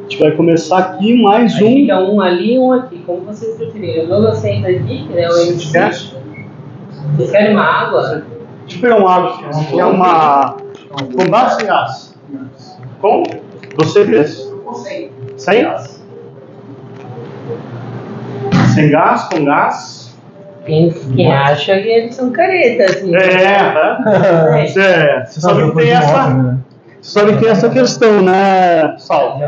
gente vai começar aqui mais Aí fica um ali e um aqui, como vocês preferirem. Eu não sento aqui, que é o MC. Vocês querem uma água? Deixa eu pegar uma água. É uma... Com gás ou sem gás? Com? Você fez? Sem gás. Sem gás, com gás. Quem acha que eles são caretas, assim. Você sabe que tem essa... Você sabe que tem essa questão, né, Sal?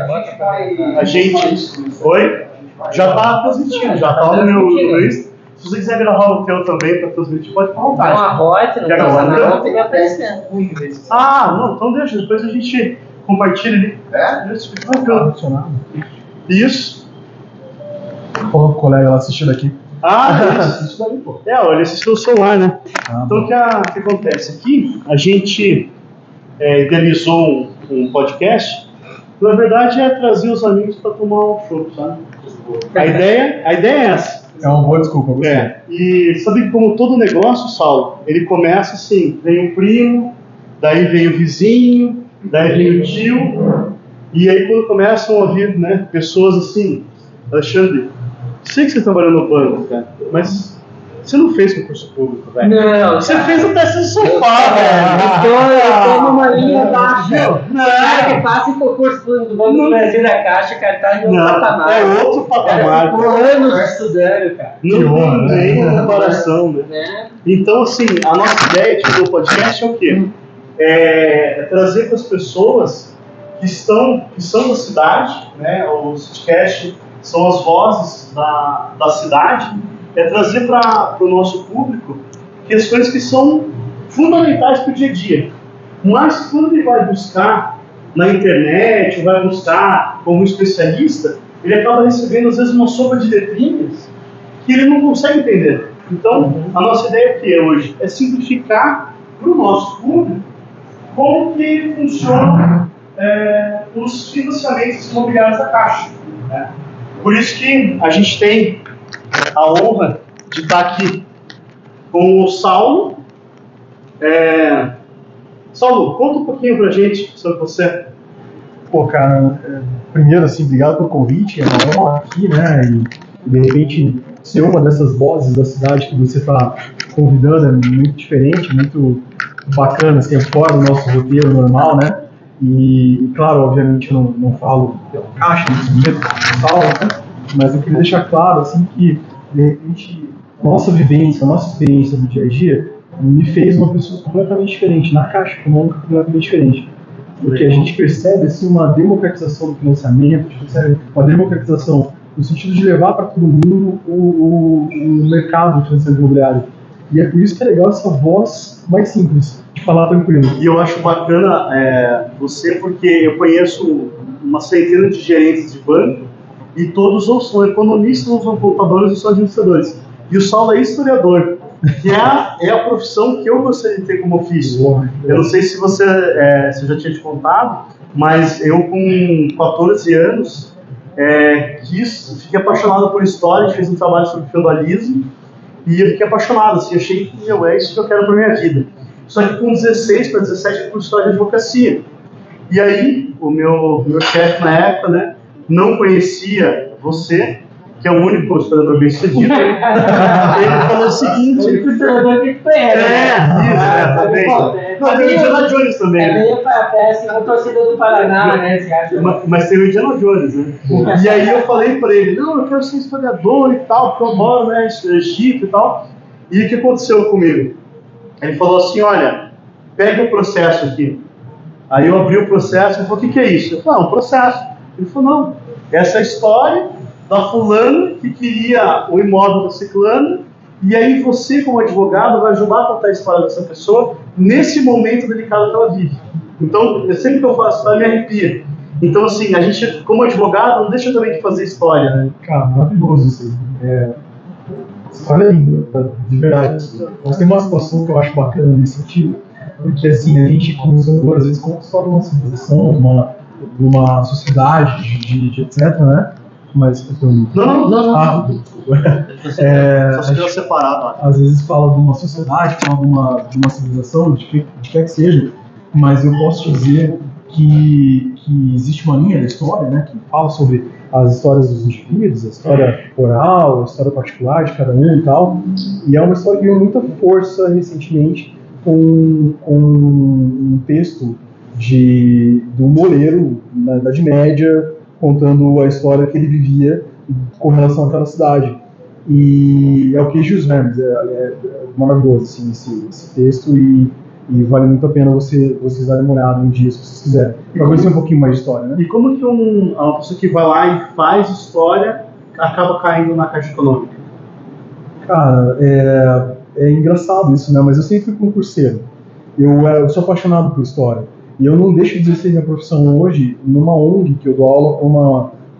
A gente... Oi? Já tá transmitindo, já tá no meu Luiz. Se você quiser gravar no teu também para transmitir, pode falar. Dá uma rota, não passa nada, fica aparecendo. Não, então deixa, depois a gente compartilha ali. Isso, fica bacana. Isso. O colega lá assistindo aqui. Isso daí, pô. Ele assistiu o celular, né? Então o que acontece? Aqui a gente idealizou um podcast. Na verdade é trazer os amigos para tomar um chopp, sabe? A ideia é essa. É uma boa desculpa, você. E sabe que como todo negócio, Saulo, ele começa assim, vem o primo, daí vem o vizinho, daí vem o tio, e aí quando começam a ouvir, né, pessoas assim, Alexandre, sei que você trabalhou no banco, cara, mas você não fez concurso público, velho. Não, você fez o teste do sofá, velho. Eu tô numa linha baixa. O cara que passa em concurso público do Banco do Brasil da Caixa, cara, tá em outro patamar. É outro patamar. Por anos estudando, cara. Não tem nem comparação, né? Então, assim, a nossa ideia do podcast é o quê? É trazer para as pessoas que são da cidade, né? O podcast são as vozes da cidade. É trazer para o nosso público questões que são fundamentais para o dia a dia. Mas quando ele vai buscar na internet, ou vai buscar como especialista, ele acaba recebendo às vezes uma sopa de letrinhas que ele não consegue entender. Então, a nossa ideia aqui hoje é simplificar para o nosso público como que funciona os financiamentos imobiliários da Caixa. Né? Por isso que a gente tem a honra de estar aqui com o Saulo. Saulo, conta um pouquinho pra gente sobre você. Pô, cara, primeiro, assim, obrigado pelo convite. É uma honra aqui, né? E de repente ser uma dessas vozes da cidade que você está convidando é muito diferente, muito bacana, assim, é fora do nosso roteiro normal, né? E claro, obviamente eu não falo pela Caixa, nesse momento, né? Mas eu queria deixar claro, assim, que de repente nossa vivência, nossa experiência no dia a dia me fez uma pessoa completamente diferente, na Caixa Econômica completamente diferente. Porque a gente percebe assim, uma democratização do financiamento, a gente percebe uma democratização no sentido de levar para todo mundo o mercado de financiamento imobiliário. E é por isso que é legal essa voz mais simples, de falar tranquilo. E eu acho bacana você, porque eu conheço uma centena de gerentes de banco e todos ou são economistas, ou são contadores, ou são administradores. E o Saulo é historiador, que é a profissão que eu gostaria de ter como ofício. Eu não sei se você se eu já tinha te contado, mas eu com 14 anos fiquei apaixonado por história, fiz um trabalho sobre feudalismo e eu fiquei apaixonado, assim, achei que é isso que eu quero para minha vida. Só que com 16 para 17 eu fui história de advocacia. E aí o meu chefe na época, né, não conhecia você, que é o único historiador bem sucedido. Ele falou o seguinte... O único historiador que conhece. Também. Mas tem o Indiana Jones também. É meio assim, uma torcida do Paraná, né? Mas tem o Indiana Jones, né? E aí eu falei pra ele, não, eu quero ser historiador e tal, porque eu moro, né, Egito e tal. E o que aconteceu comigo? Ele falou assim, olha, pega o processo aqui. Aí eu abri o processo e falei, o que é isso? Eu falei, um processo. Ele falou, não, essa é a história da fulana que queria o imóvel do ciclano, e aí você, como advogado, vai ajudar a contar a história dessa pessoa nesse momento delicado que ela vive. Então, sempre que eu faço história, me arrepia. Então, assim, a gente, como advogado, não deixa também de fazer história, né? Cara, maravilhoso isso aí. História é linda, de verdade. Mas tem uma situação que eu acho bacana nesse sentido, porque, assim, a gente, como historiador, às vezes, conta a história de uma civilização, de uma sociedade, de etc., né? Mas não. Rápido. Só se quer separado. Às vezes fala de uma sociedade, fala de uma civilização, de que quer que seja, mas eu posso dizer que que existe uma linha da história, né, que fala sobre as histórias dos indivíduos, a história oral, a história particular de cada um e tal. E é uma história que ganhou muita força recentemente com um texto do Moleiro, na Idade Média, contando a história que ele vivia com relação àquela cidade. E é o Queijos Vermes, é maravilhoso assim, esse texto, e vale muito a pena vocês darem uma olhada um dia, se vocês quiserem, para conhecer um pouquinho mais de história, né? E como que uma pessoa que vai lá e faz história acaba caindo na Caixa Econômica? Cara, é engraçado isso, né? Mas eu sempre fui concurseiro. Eu sou apaixonado por história. E eu não deixo de exercer minha profissão hoje numa ONG, que eu dou aula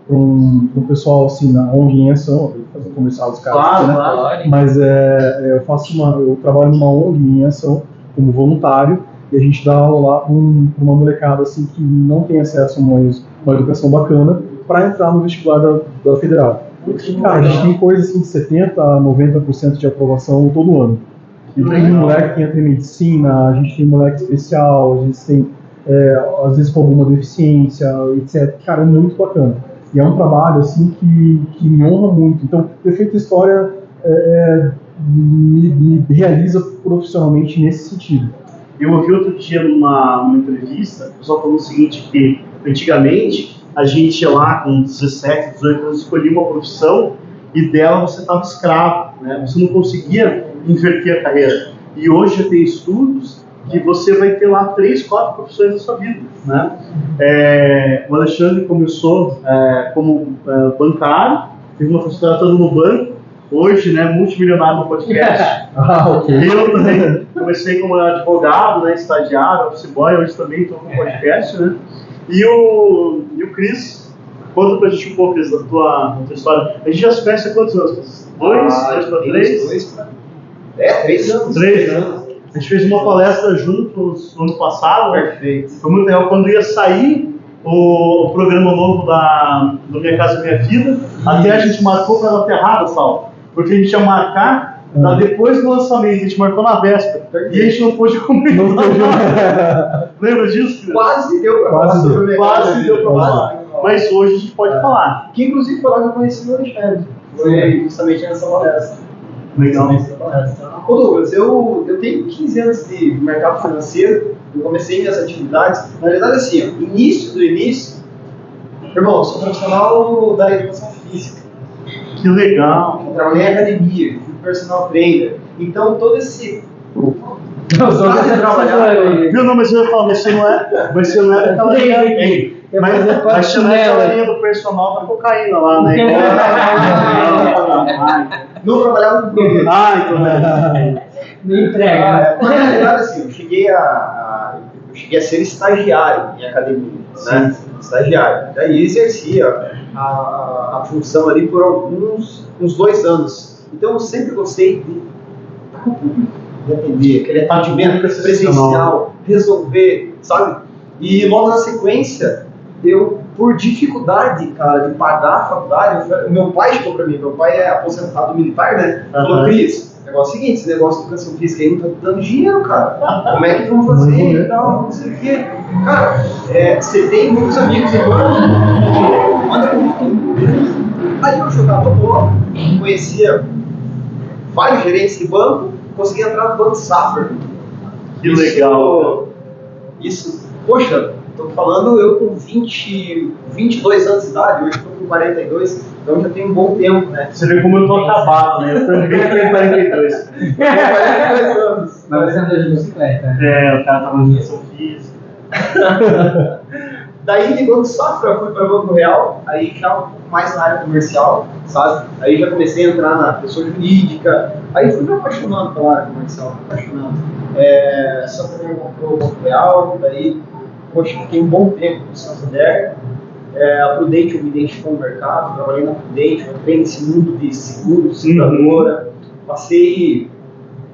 para um pessoal assim, na ONG em ação, fazer comercial dos caras, Claro, né? claro. Mas eu trabalho numa ONG em ação como voluntário, e a gente dá aula lá para uma molecada assim, que não tem acesso a uma educação bacana para entrar no vestibular da Federal. Cara, a gente tem coisa assim de 70% a 90% de aprovação todo ano. E tem moleque que entra em medicina, a gente tem moleque especial, a gente tem, às vezes, com alguma deficiência, etc. Cara, é muito bacana. E é um trabalho, assim, que me honra muito. Então, ter feito história me realiza profissionalmente nesse sentido. Eu ouvi outro dia numa entrevista, o pessoal falou o seguinte, que antigamente a gente ia lá com 17, 18 anos, escolhia uma profissão e dela você estava escravo, né? Você não conseguia inverter a carreira. E hoje já tem estudos que você vai ter lá 3, 4 profissões na sua vida, né? O Alexandre começou como bancário, teve uma trajetória no banco, hoje, né, multimilionário no podcast. Okay. Eu também comecei como advogado, né, estagiário, office boy, hoje também estou com podcast, né? E o Cris, conta pra gente um pouco, Cris, da tua história. A gente já se conhece há quantos anos? 2 para 3? 3 anos. 3 anos. A gente fez uma palestra juntos no ano passado. Perfeito. Foi muito legal. Quando ia sair o programa novo do Minha Casa Minha Vida, até a gente marcou para ela ter errado, Sal. Porque a gente ia marcar depois do lançamento, a gente marcou na véspera. E a gente não pôde comentar. Lembra disso, Cris? Quase deu pra falar sobre o Minha Casa Deu pra falar. Mas hoje a gente pode falar. Que inclusive foi lá que eu conheci o Alexandre. Foi justamente nessa palestra. Legal. Ô Douglas, eu tenho 15 anos de mercado financeiro, eu comecei minhas atividades, na verdade assim, início do início, irmão, eu sou profissional da educação física. Que legal. Eu trabalhei em academia, fui personal trainer, então todo esse... Viu, não, mas eu ia falar, você não é daquela linha. Mas você não é aquela linha do personal da cocaína lá, né? Não trabalhava no produto. Então Me entrega. Na realidade, assim, eu cheguei a ser estagiário em academia, né? Estagiário. Daí exercia a função ali por uns 2 anos. Então eu sempre gostei de atender, aquele atendimento presencial, resolver, sabe? E logo na sequência, eu, por dificuldade, cara, de pagar a faculdade, meu pai chegou pra mim, meu pai é aposentado militar, né? Falou, Cris, o negócio é o seguinte, esse negócio de educação física aí não tá dando dinheiro, cara. Como é que vamos fazer e tal, não sei o quê. Cara, você tem muitos amigos em banco, manda currículo. Aí eu jogava bola, conhecia vários gerentes de banco, consegui entrar no Banco Safra. Que legal. Isso, poxa, tô falando eu com 22 anos de idade, hoje estou com 42, então já tem um bom tempo, né? Você vê como eu tô acabado, né? Eu também tenho 42. 42 anos. Mas você anda de bicicleta. O cara tá na educação física. Daí de Banco Safra fui para Banco Real, aí já um pouco mais na área comercial, sabe? Aí já comecei a entrar na pessoa jurídica, aí fui me apaixonando pela área comercial, Santander comprou o Banco Real, daí, poxa, fiquei um bom tempo no Santander. A Prudente eu me identificou no mercado, trabalhei na Prudente, entrei nesse mundo de seguro, seguradora, passei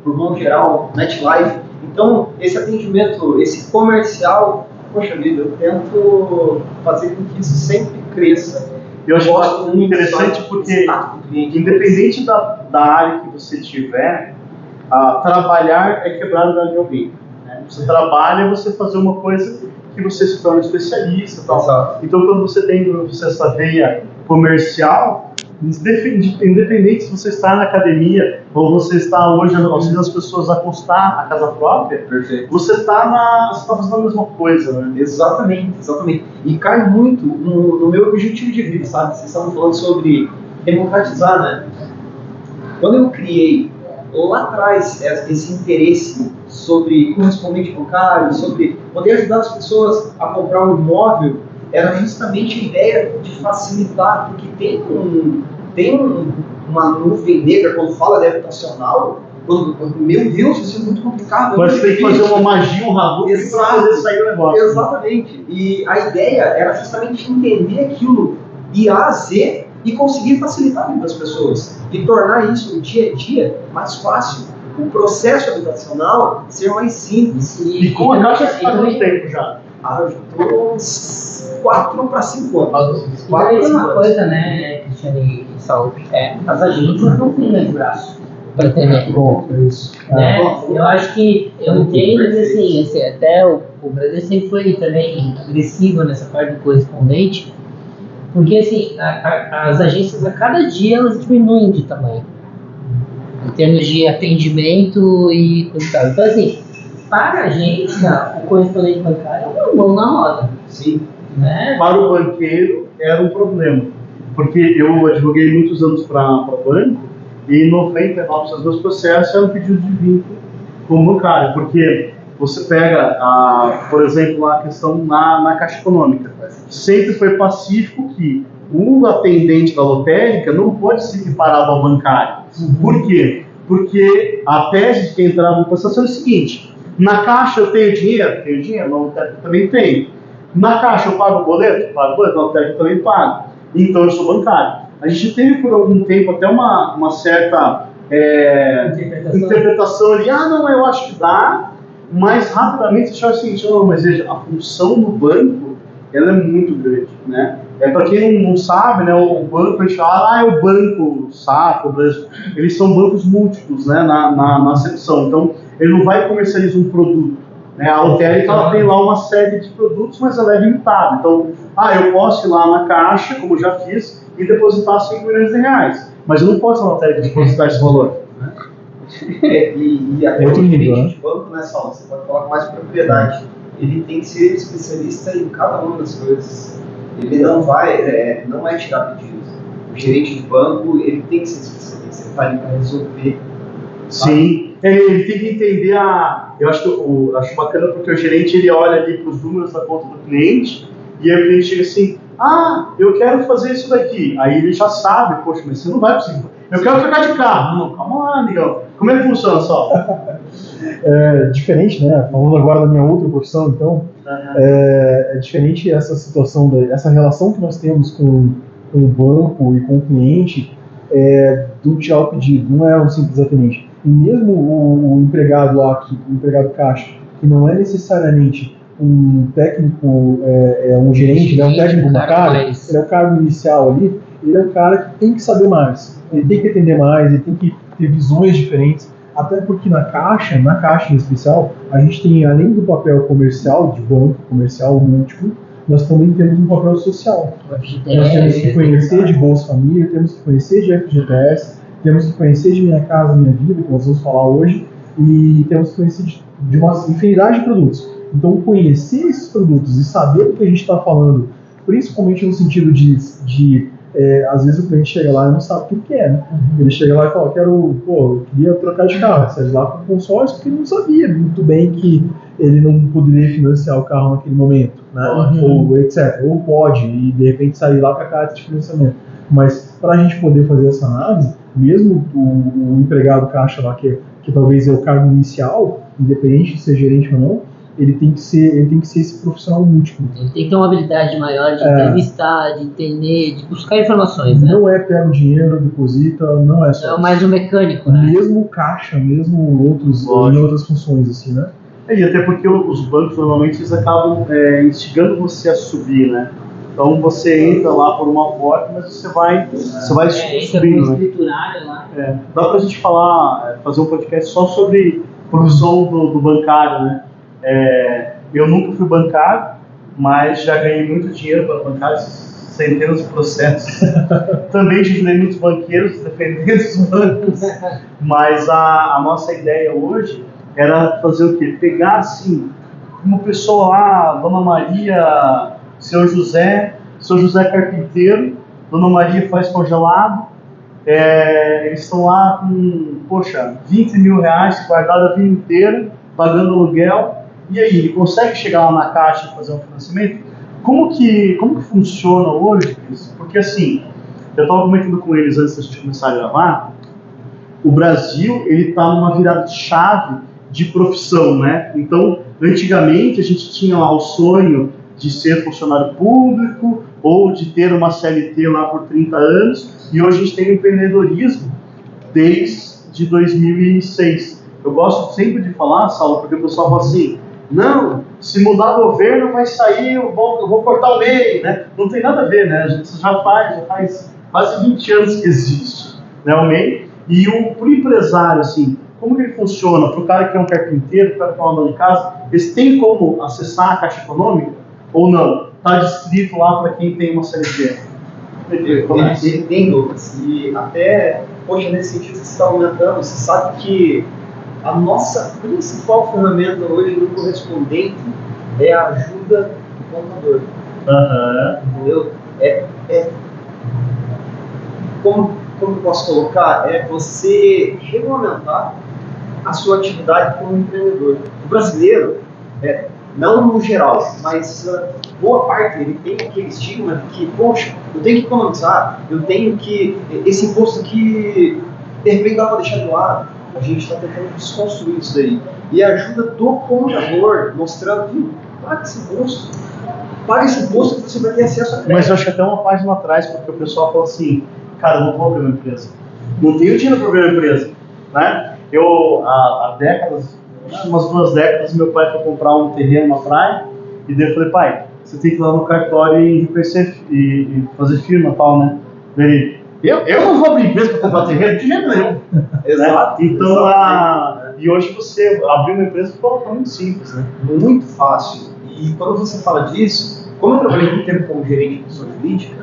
por modo geral, NetLife. Então, esse atendimento, esse comercial, poxa vida, eu tento fazer com que isso sempre cresça. Eu acho muito interessante porque, independente da área que você tiver, trabalhar é quebrar o galho de alguém. Né? Você trabalha, você fazer uma coisa que você se torna especialista e tal. Exato. Então, quando você tem essa veia comercial, independente se você está na academia ou você está hoje auxiliando as pessoas a custar a casa própria, Perfeito. você está fazendo a mesma coisa, né? Exatamente. E cai muito no meu objetivo de vida, sabe? Vocês estavam falando sobre democratizar, né? Quando eu criei lá atrás esse interesse sobre correspondente bancário, sobre poder ajudar as pessoas a comprar um imóvel, era justamente a ideia de facilitar, porque tem uma nuvem negra quando fala de habitacional, meu Deus, isso é muito complicado. Mas você tem que fazer uma magia, um Hadouken para poder sair do negócio. Exatamente. E a ideia era justamente entender aquilo de A a Z e conseguir facilitar a vida das pessoas e tornar isso no dia a dia mais fácil. O processo habitacional ser mais simples. E com a Caixa você está há quanto tempo já? Eu estou uns 4 para 5 anos. E daí tem uma coisa, né, Cristiane e Saúl, as agências não têm mais braço para atender. Bom, é isso. Né? Eu acho que, eu entendo, mas assim, até o Brasil sempre foi também agressivo nessa parte do correspondente, porque assim, as agências a cada dia elas diminuem de tamanho, em termos de atendimento e coisa e tal. Então assim, para a gente, o correspondente bancário é uma mão na roda. Sim. Né? Para o banqueiro era um problema, porque eu advoguei muitos anos para banco e 99% dos meus processos eram pedidos de vínculo com o bancário, porque você pega, por exemplo, a questão na Caixa Econômica, sempre foi pacífico que o atendente da lotérica não pode se equiparar ao bancário. Por quê? Porque a tese de quem entrava no processo é o seguinte: na Caixa eu tenho dinheiro, na lotérica eu também tenho. Na Caixa eu pago o boleto, na lotérica eu também pago. Então eu sou bancário. A gente teve por algum tempo até uma certa interpretação ali, não, eu acho que dá, mas rapidamente você acha o seguinte: não, mas veja, a função do banco ela é muito grande, né? Para quem não sabe, né, o banco, a gente fala, é o banco Safra, eles são bancos múltiplos, né, na acepção. Então, ele não vai comercializar um produto. Né? A lotérica ela tem lá uma série de produtos, mas ela é limitada. Então, eu posso ir lá na Caixa, como eu já fiz, e depositar 5 milhões de reais. Mas eu não posso na lotérica depositar esse valor. Né? E até o gerente de banco, né, Saulo? Você pode falar com mais propriedade. Ele tem que ser especialista em cada uma das coisas. Ele não vai tirar pedidos. O gerente de banco, ele tem que ser especialista. Ele está ali para resolver. Sim, ele tem que entender eu acho bacana porque o gerente ele olha ali para os números da conta do cliente e aí o cliente chega assim: eu quero fazer isso daqui. Aí ele já sabe: poxa, mas você não vai conseguir. Eu quero trocar de carro. Não, calma lá, amigão. Como é que funciona só? Diferente, né? Falando agora da minha outra profissão, então, é diferente essa situação, essa relação que nós temos com o banco e com o cliente, do tirar o pedido, não é um simples atendente. E mesmo o empregado lá, o empregado caixa, que não é necessariamente um técnico, um gerente, né, um técnico bancário, ele é o cargo inicial ali, ele é o cara que tem que saber mais, ele tem que entender mais, ele tem que ter visões diferentes, até porque na caixa em especial, a gente tem, além do papel comercial, de banco comercial múltiplo, nós também temos um papel social. Nós temos que conhecer de Bolsa Família, temos que conhecer de FGTS, temos que conhecer de Minha Casa Minha Vida, que nós vamos falar hoje, e temos que conhecer de uma infinidade de produtos. Então, conhecer esses produtos e saber do que a gente está falando, principalmente no sentido de às vezes o cliente chega lá e não sabe o que quer, né? Ele chega lá e fala: eu queria trocar de carro. Sai de lá com o consórcio porque ele não sabia muito bem que ele não poderia financiar o carro naquele momento, né? Ou etc. Ou pode, e de repente sair lá para a carta de financiamento. Mas para a gente poder fazer essa análise, mesmo o empregado caixa lá, que talvez é o cargo inicial, independente de ser gerente ou não, ele tem que ser esse profissional múltiplo. Ele tem que ter uma habilidade maior de entrevistar, de entender, de buscar informações, né? Não pega o dinheiro, deposita, não é só. É mais um mecânico, né? Mesmo caixa, mesmo em outras funções, assim, né? E até porque os bancos normalmente eles acabam instigando você a subir, né? Então você entra lá por uma porta, mas você vai subindo, né? Lá. Dá pra gente fazer um podcast só sobre profissão do bancário, né? Eu nunca fui bancário, mas já ganhei muito dinheiro para bancar centenas de processos. Também ajudei muitos banqueiros defendendo os bancos, mas a nossa ideia hoje era fazer o quê? Pegar, assim, uma pessoa lá, Dona Maria, Seu José carpinteiro, Dona Maria faz congelado, eles estão lá com, poxa, 20 mil reais guardado a vida inteira, pagando aluguel, e aí, ele consegue chegar lá na Caixa e fazer um financiamento? Como que funciona hoje isso? Porque assim, eu estava comentando com eles antes de começar a gravar, o Brasil ele está numa virada de chave de profissão, né? Então, antigamente a gente tinha lá o sonho de ser funcionário público ou de ter uma CLT lá por 30 anos, e hoje a gente tem o empreendedorismo desde 2006. Eu gosto sempre de falar, Saulo, porque o pessoal fala assim, não, se mudar o governo vai sair, eu vou cortar o MEI, né? Não tem nada a ver, né? A gente já faz quase 20 anos que existe, né, o MEI. E pro empresário, assim, como que ele funciona? Para o cara que é um carpinteiro, o cara que é uma dona de casa, eles têm como acessar a Caixa Econômica? Ou não? Está descrito lá para quem tem uma CLT? Ele tem, Douglas, e até, poxa, nesse sentido que você está aumentando, você sabe que a nossa principal ferramenta hoje no correspondente é a ajuda do contador. Entendeu? Como eu posso colocar? É você regulamentar a sua atividade como empreendedor. O brasileiro, não no geral, mas boa parte, ele tem aquele estigma de que, poxa, eu tenho que economizar, eu tenho que, esse imposto aqui, de repente dá para deixar de lado. A gente está tentando desconstruir isso daí. E a ajuda do contador, mostrando, viu, paga esse imposto que você vai ter acesso a crédito. Mas eu acho que até uma página atrás, porque o pessoal fala assim, cara, eu não vou abrir uma empresa. Não tenho dinheiro para abrir uma empresa. Né? Eu, há décadas, umas 2 décadas, meu pai foi comprar um terreno na praia, e daí eu falei, pai, você tem que ir lá no cartório e reconhecer e fazer firma e tal, né? Ele, eu não vou abrir empresa para comprar terreno de jeito nenhum. Exato. Né? Então, e hoje você abrir uma empresa é muito simples, né? Muito fácil. E quando você fala disso, como eu trabalhei muito tempo como gerente de pessoa jurídica,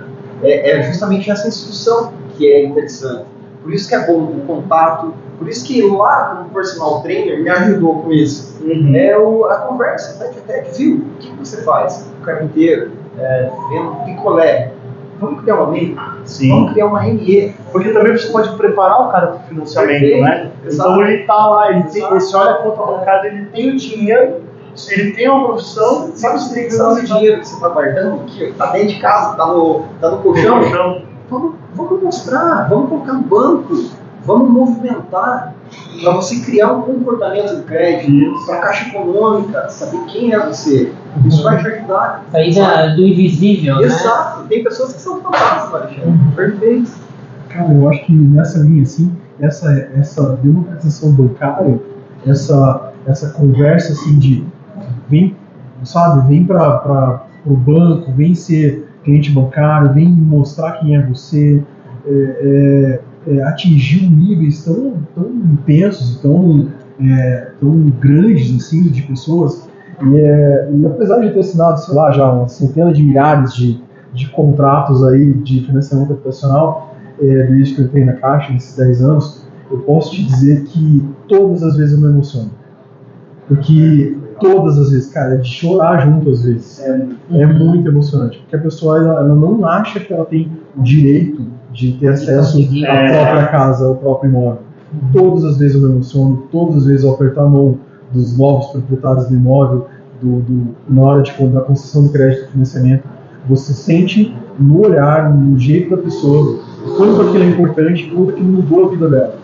é justamente essa instituição que é interessante. Por isso que é bom o contato, por isso que lá como personal trainer me ajudou com isso. A conversa, tete, viu? O que você faz? Carpinteiro, vendo picolé. Vamos criar uma MEI? Sim. Vamos criar uma ME. Porque também você pode preparar o cara para o financiamento, Perfeito. Né? Exato. Então ele está lá, você olha a conta bancária, ele tem o dinheiro, ele tem uma profissão, sabe se tem que usar o dinheiro que você está guardando aqui, está dentro de casa, está no colchão. Vamos mostrar, vamos colocar no banco, vamos movimentar para você criar um comportamento de crédito, para a Caixa Econômica, saber quem é você. Isso vai te ajudar. Sair do invisível, Exato. Né? Tem pessoas que são fantásticas, Alexandre. Perfeito. Cara, eu acho que nessa linha, assim, essa democratização bancária, essa conversa, assim, de vem para o banco, vem ser cliente bancário, vem mostrar quem é você, atingir níveis tão intensos, tão grandes, assim, de pessoas. E apesar de ter assinado, sei lá, já uma centena de milhares de contratos aí de financiamento habitacional, desde que eu entrei na Caixa, nesses 10 anos, eu posso te dizer que todas as vezes eu me emociono. Porque todas as vezes, cara, é de chorar junto às vezes. É muito emocionante. Porque a pessoa ela não acha que ela tem o direito de ter acesso à própria casa, ao próprio imóvel. Todas as vezes eu me emociono, todas as vezes eu aperto a mão dos novos proprietários do imóvel, na hora da concessão do crédito e financiamento. Você sente no olhar, no jeito da pessoa, quanto aquilo é importante, quanto aquilo mudou a vida dela.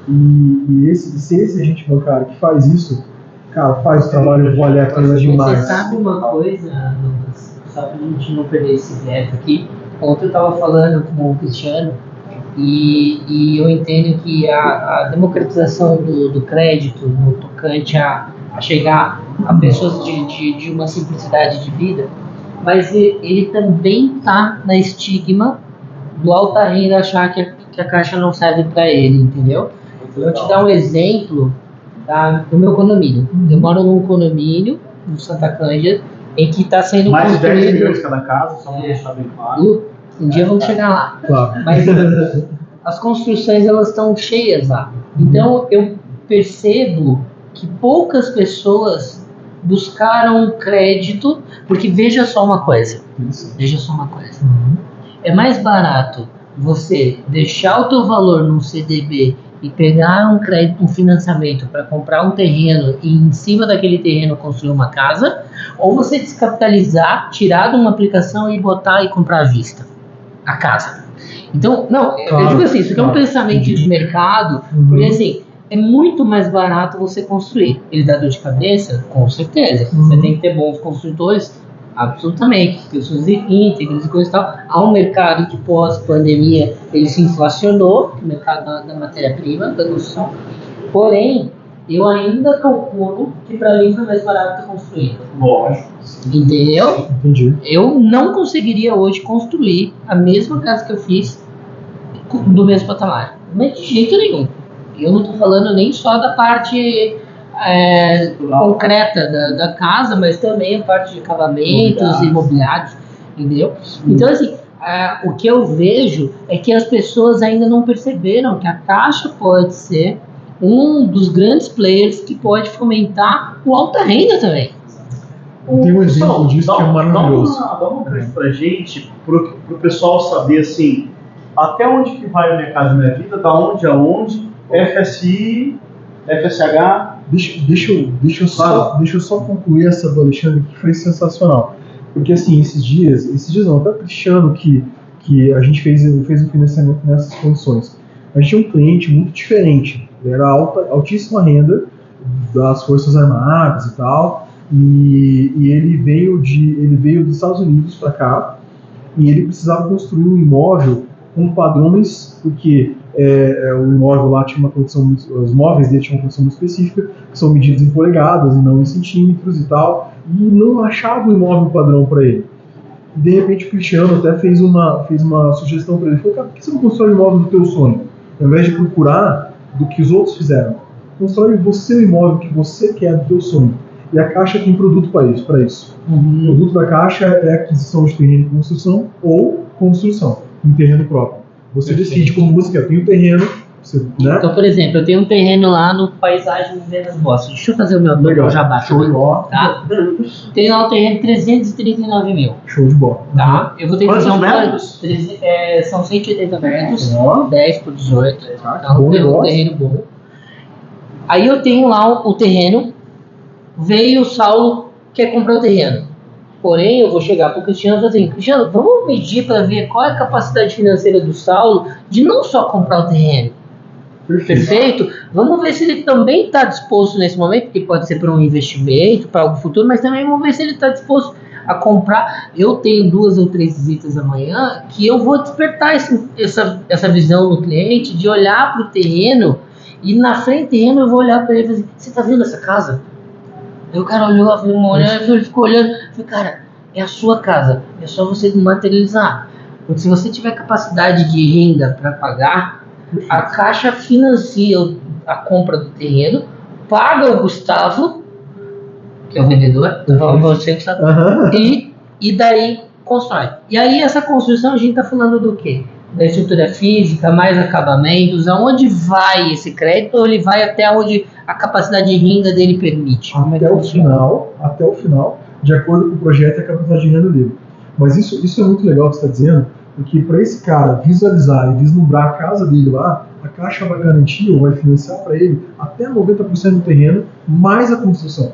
E ser esse agente bancário que faz isso, cara, faz o trabalho valer a pena demais. Você sabe uma coisa, Lucas? Só pra gente não perder esse veto aqui. Ontem eu estava falando com o Cristiano e eu entendo que a democratização do crédito no tocante a chegar a pessoas de uma simplicidade de vida, mas ele também está na estigma do alta renda achar que a Caixa não serve para ele, entendeu? Eu vou te dar um exemplo do meu condomínio. Eu moro num condomínio, no Santa Cândida, em que está sendo Mais de 10 construído. milhões cada casa, só para deixar bem claro. Um dia vamos chegar lá. Claro. Mas as construções elas estão cheias lá. Então eu percebo que poucas pessoas buscaram crédito, porque veja só uma coisa. É mais barato você deixar o teu valor num CDB e pegar um crédito, um financiamento para comprar um terreno e em cima daquele terreno construir uma casa, ou você descapitalizar, tirar de uma aplicação e botar e comprar à vista a casa. Então, não, eu digo assim, isso aqui é um pensamento de mercado, porque assim, é muito mais barato você construir. Ele dá dor de cabeça? Com certeza. Você tem que ter bons construtores, absolutamente, pessoas íntegras e coisa e tal. Há um mercado que pós-pandemia ele se inflacionou, o mercado da matéria-prima, da construção. Porém, eu ainda calculo que para mim foi mais barato ter construído. Lógico. Entendeu? Entendi. Eu não conseguiria hoje construir a mesma casa que eu fiz do mesmo patamar. Mas de jeito nenhum. Eu não estou falando nem só da parte concreta da casa, mas também a parte de acabamentos, imobiliários, entendeu? Então, assim, o que eu vejo é que as pessoas ainda não perceberam que a Caixa pode ser um dos grandes players que pode fomentar o alta renda também. Tem um exemplo disso que é maravilhoso. Dá uma coisa pra gente, pro pessoal saber, assim, até onde que vai a Minha Casa Minha Vida, da onde a onde, FSI, FSH... Deixa eu só concluir essa do Alexandre, que foi sensacional. Porque assim, esses dias não, até o Cristiano que a gente fez um financiamento nessas condições. A gente tinha um cliente muito diferente, ele era altíssima renda das Forças Armadas e tal, e ele veio dos Estados Unidos para cá, e ele precisava construir um imóvel com padrões, porque o imóvel lá tinha uma condição, os móveis dele tinham uma condição muito específica, que são medidos em polegadas e não em centímetros e tal, e não achava o imóvel padrão para ele. E de repente o Cristiano até fez uma sugestão para ele, falou, cara, por que você não constrói o imóvel do teu sonho? Ao invés de procurar do que os outros fizeram, constrói você o imóvel que você quer do teu sonho. E a Caixa tem produto para isso. O produto da Caixa é aquisição de terreno de construção ou construção em terreno próprio. Você decide como você quer. Tem um terreno, né? Então, por exemplo, eu tenho um terreno lá no Paisagem Vendas Boston. Deixa eu fazer o meu jabá. Show de bola. Tá? Tenho lá um terreno de 339 mil. Show de bola. Tá? Eu vou ter que fazer um metros? são 180 metros, 10 por 18. Tá, Então, um terreno bom. Aí eu tenho lá o terreno. Veio o Saulo, quer comprar o terreno. Porém, eu vou chegar para o Cristiano e falar assim, Cristiano, vamos medir para ver qual é a capacidade financeira do Saulo de não só comprar o terreno. Perfeito? Vamos ver se ele também está disposto nesse momento, porque pode ser para um investimento, para algo futuro, mas também vamos ver se ele está disposto a comprar. Eu tenho 2 ou 3 visitas amanhã que eu vou despertar essa visão no cliente de olhar para o terreno e na frente do terreno eu vou olhar para ele e falar assim, você está vendo essa casa? Aí o cara olhou, ele ficou olhando, eu falei, cara, é a sua casa, é só você materializar. Porque se você tiver capacidade de renda para pagar, a Caixa financia a compra do terreno, paga o Gustavo, que é o vendedor, você, Gustavo, e daí constrói. E aí essa construção a gente está falando do quê? Da estrutura física, mais acabamentos, aonde vai esse crédito ou ele vai até onde a capacidade de renda dele permite? Até o final, de acordo com o projeto e a capacidade de renda dele. Mas isso é muito legal que você está dizendo, porque para esse cara visualizar e vislumbrar a casa dele lá, a Caixa vai garantir ou vai financiar para ele até 90% do terreno, mais a construção.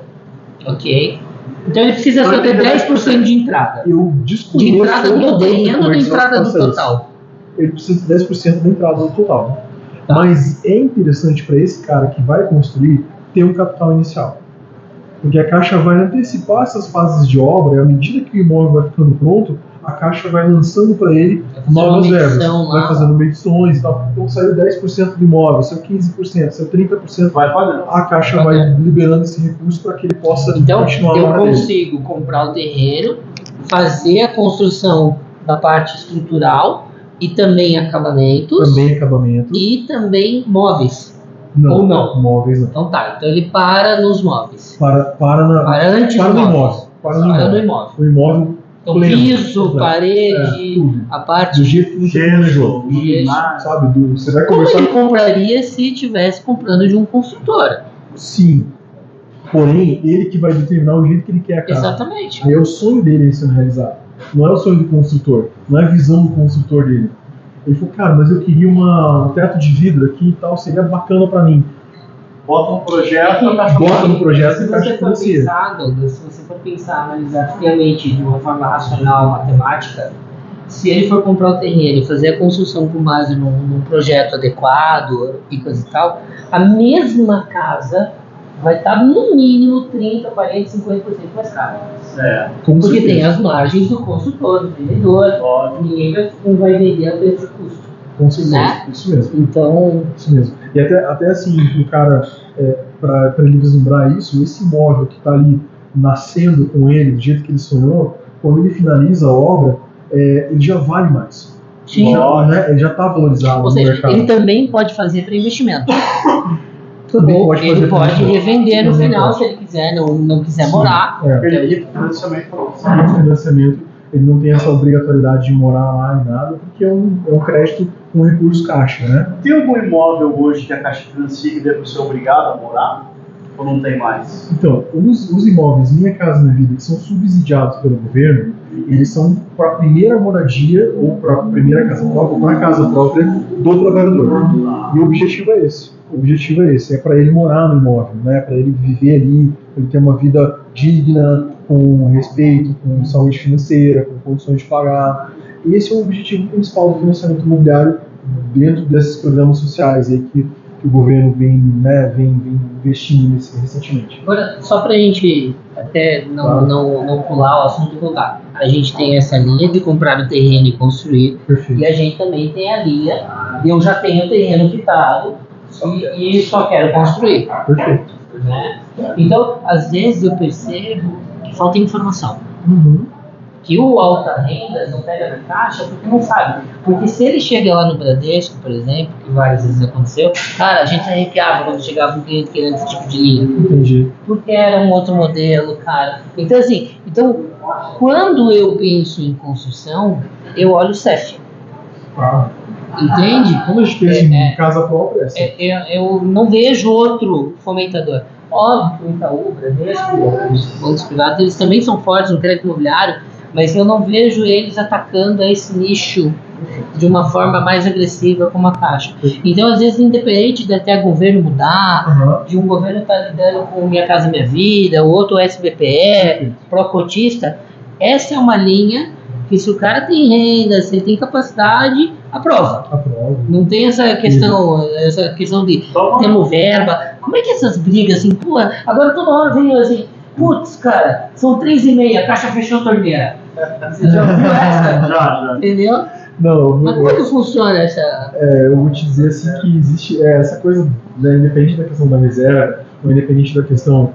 Ok. Então ele precisa só ter 10% de entrada. Eu desconheço de entrada do terreno ou de entrada do total? Ele precisa de 10% da entrada do total. Tá. Mas é interessante para esse cara que vai construir ter um capital inicial. Porque a Caixa vai antecipar essas fases de obra, e à medida que o imóvel vai ficando pronto, a Caixa vai lançando para ele novas verbas, vai fazendo medições e tal. Então saiu 10% do imóvel, saiu 15%, saiu 30%, vai pagando. A Caixa vai liberando esse recurso para que ele possa continuar a obra dele. Então eu consigo comprar o terreno, fazer a construção da parte estrutural e também acabamentos. E também móveis. Não, ou não? Móveis não. Então tá, então ele para nos móveis. Para no imóvel. quase no imóvel. O imóvel Então, pleno, piso, né? parede, Tudo. a parte Do jeito que você planejou. Sabe? Você vai como conversar. ele compraria se estivesse comprando de um construtor. Sim. Porém, ele que vai determinar o jeito que ele quer a casa. Exatamente. Aí é o sonho dele sendo realizado. Não é o sonho do construtor. Não é a visão do construtor dele. Ele falou, cara, mas eu queria um teto de vidro aqui e tal, seria bacana pra mim. Bota no projeto, Bota no projeto Se e você caixa for financeira. pensar, Douglas, se você for pensar, analisar friamente de uma forma racional, matemática, se ele for comprar o terreno e fazer a construção com base num projeto adequado e coisa e tal, a mesma casa vai estar no mínimo 30%, 40%, 50% mais cara. Porque tem as margens do construtor, do vendedor, ninguém vai vender a preço de custo. Com certeza, Né? isso mesmo. Então, Isso mesmo. E até assim, o cara, para ele vislumbrar isso, esse imóvel que está ali nascendo com ele, do jeito que ele sonhou, quando ele finaliza a obra, ele já vale mais. sim. Ele já está valorizado Ou no seja, mercado. ele também pode fazer para investimento. Também Ou pode ele fazer pode pra revender no Também final, pode. se ele quiser, não quiser morar. Ele financiamento para você. O financiamento, ele não tem essa obrigatoriedade de morar lá e nada, porque é um crédito com recurso caixa, né? Tem algum imóvel hoje que a Caixa financia que deve ser obrigado a morar? Ou não tem mais? Então, os imóveis Minha Casa Minha Vida, que são subsidiados pelo governo, eles são para a primeira moradia ou para a primeira casa própria, para a casa própria do trabalhador. E o objetivo é esse. O objetivo é esse, é para ele morar no imóvel, né? Para ele viver ali, ele ter uma vida digna, com respeito, com saúde financeira, com condições de pagar. Esse é o objetivo principal do financiamento imobiliário dentro desses programas sociais aí que o governo vem investindo recentemente. Agora, só para a gente até não pular o assunto do lugar, a gente tem essa linha de comprar o terreno e construir, Perfeito. e a gente também tem a linha de eu já tenho o terreno quitado e só quero construir. Perfeito. Né? Então, às vezes eu percebo que falta informação. Uhum. Que o alta renda não pega na caixa porque não sabe. Porque se ele chega lá no Bradesco, por exemplo, que várias vezes aconteceu, cara, a gente se arrepiava quando chegava um cliente querendo esse tipo de linha. Entendi. Porque era um outro modelo, cara. Então, assim, quando eu penso em construção, eu olho o CEF. Entende? Como a gente pensa em casa própria, Eu não vejo outro fomentador. Óbvio que o Itaú, o Bradesco, os bancos privados, eles também são fortes no crédito imobiliário, mas eu não vejo eles atacando esse nicho de uma forma mais agressiva como a Caixa. Então, às vezes, independente de até o governo mudar, de um governo estar lidando com Minha Casa Minha Vida, outro SBPE, pró-cotista, essa é uma linha que se o cara tem renda, se ele tem capacidade, aprova. Não tem essa questão de temos verba. Como é que essas brigas assim, pô, agora toda hora vem assim, putz, cara, são 3h30, a Caixa fechou a torneira. Você já ouviu essa? Já. Entendeu? Não, mas como é que funciona essa? Eu vou te dizer assim que existe essa coisa, né, independente da questão da reserva, ou independente da questão,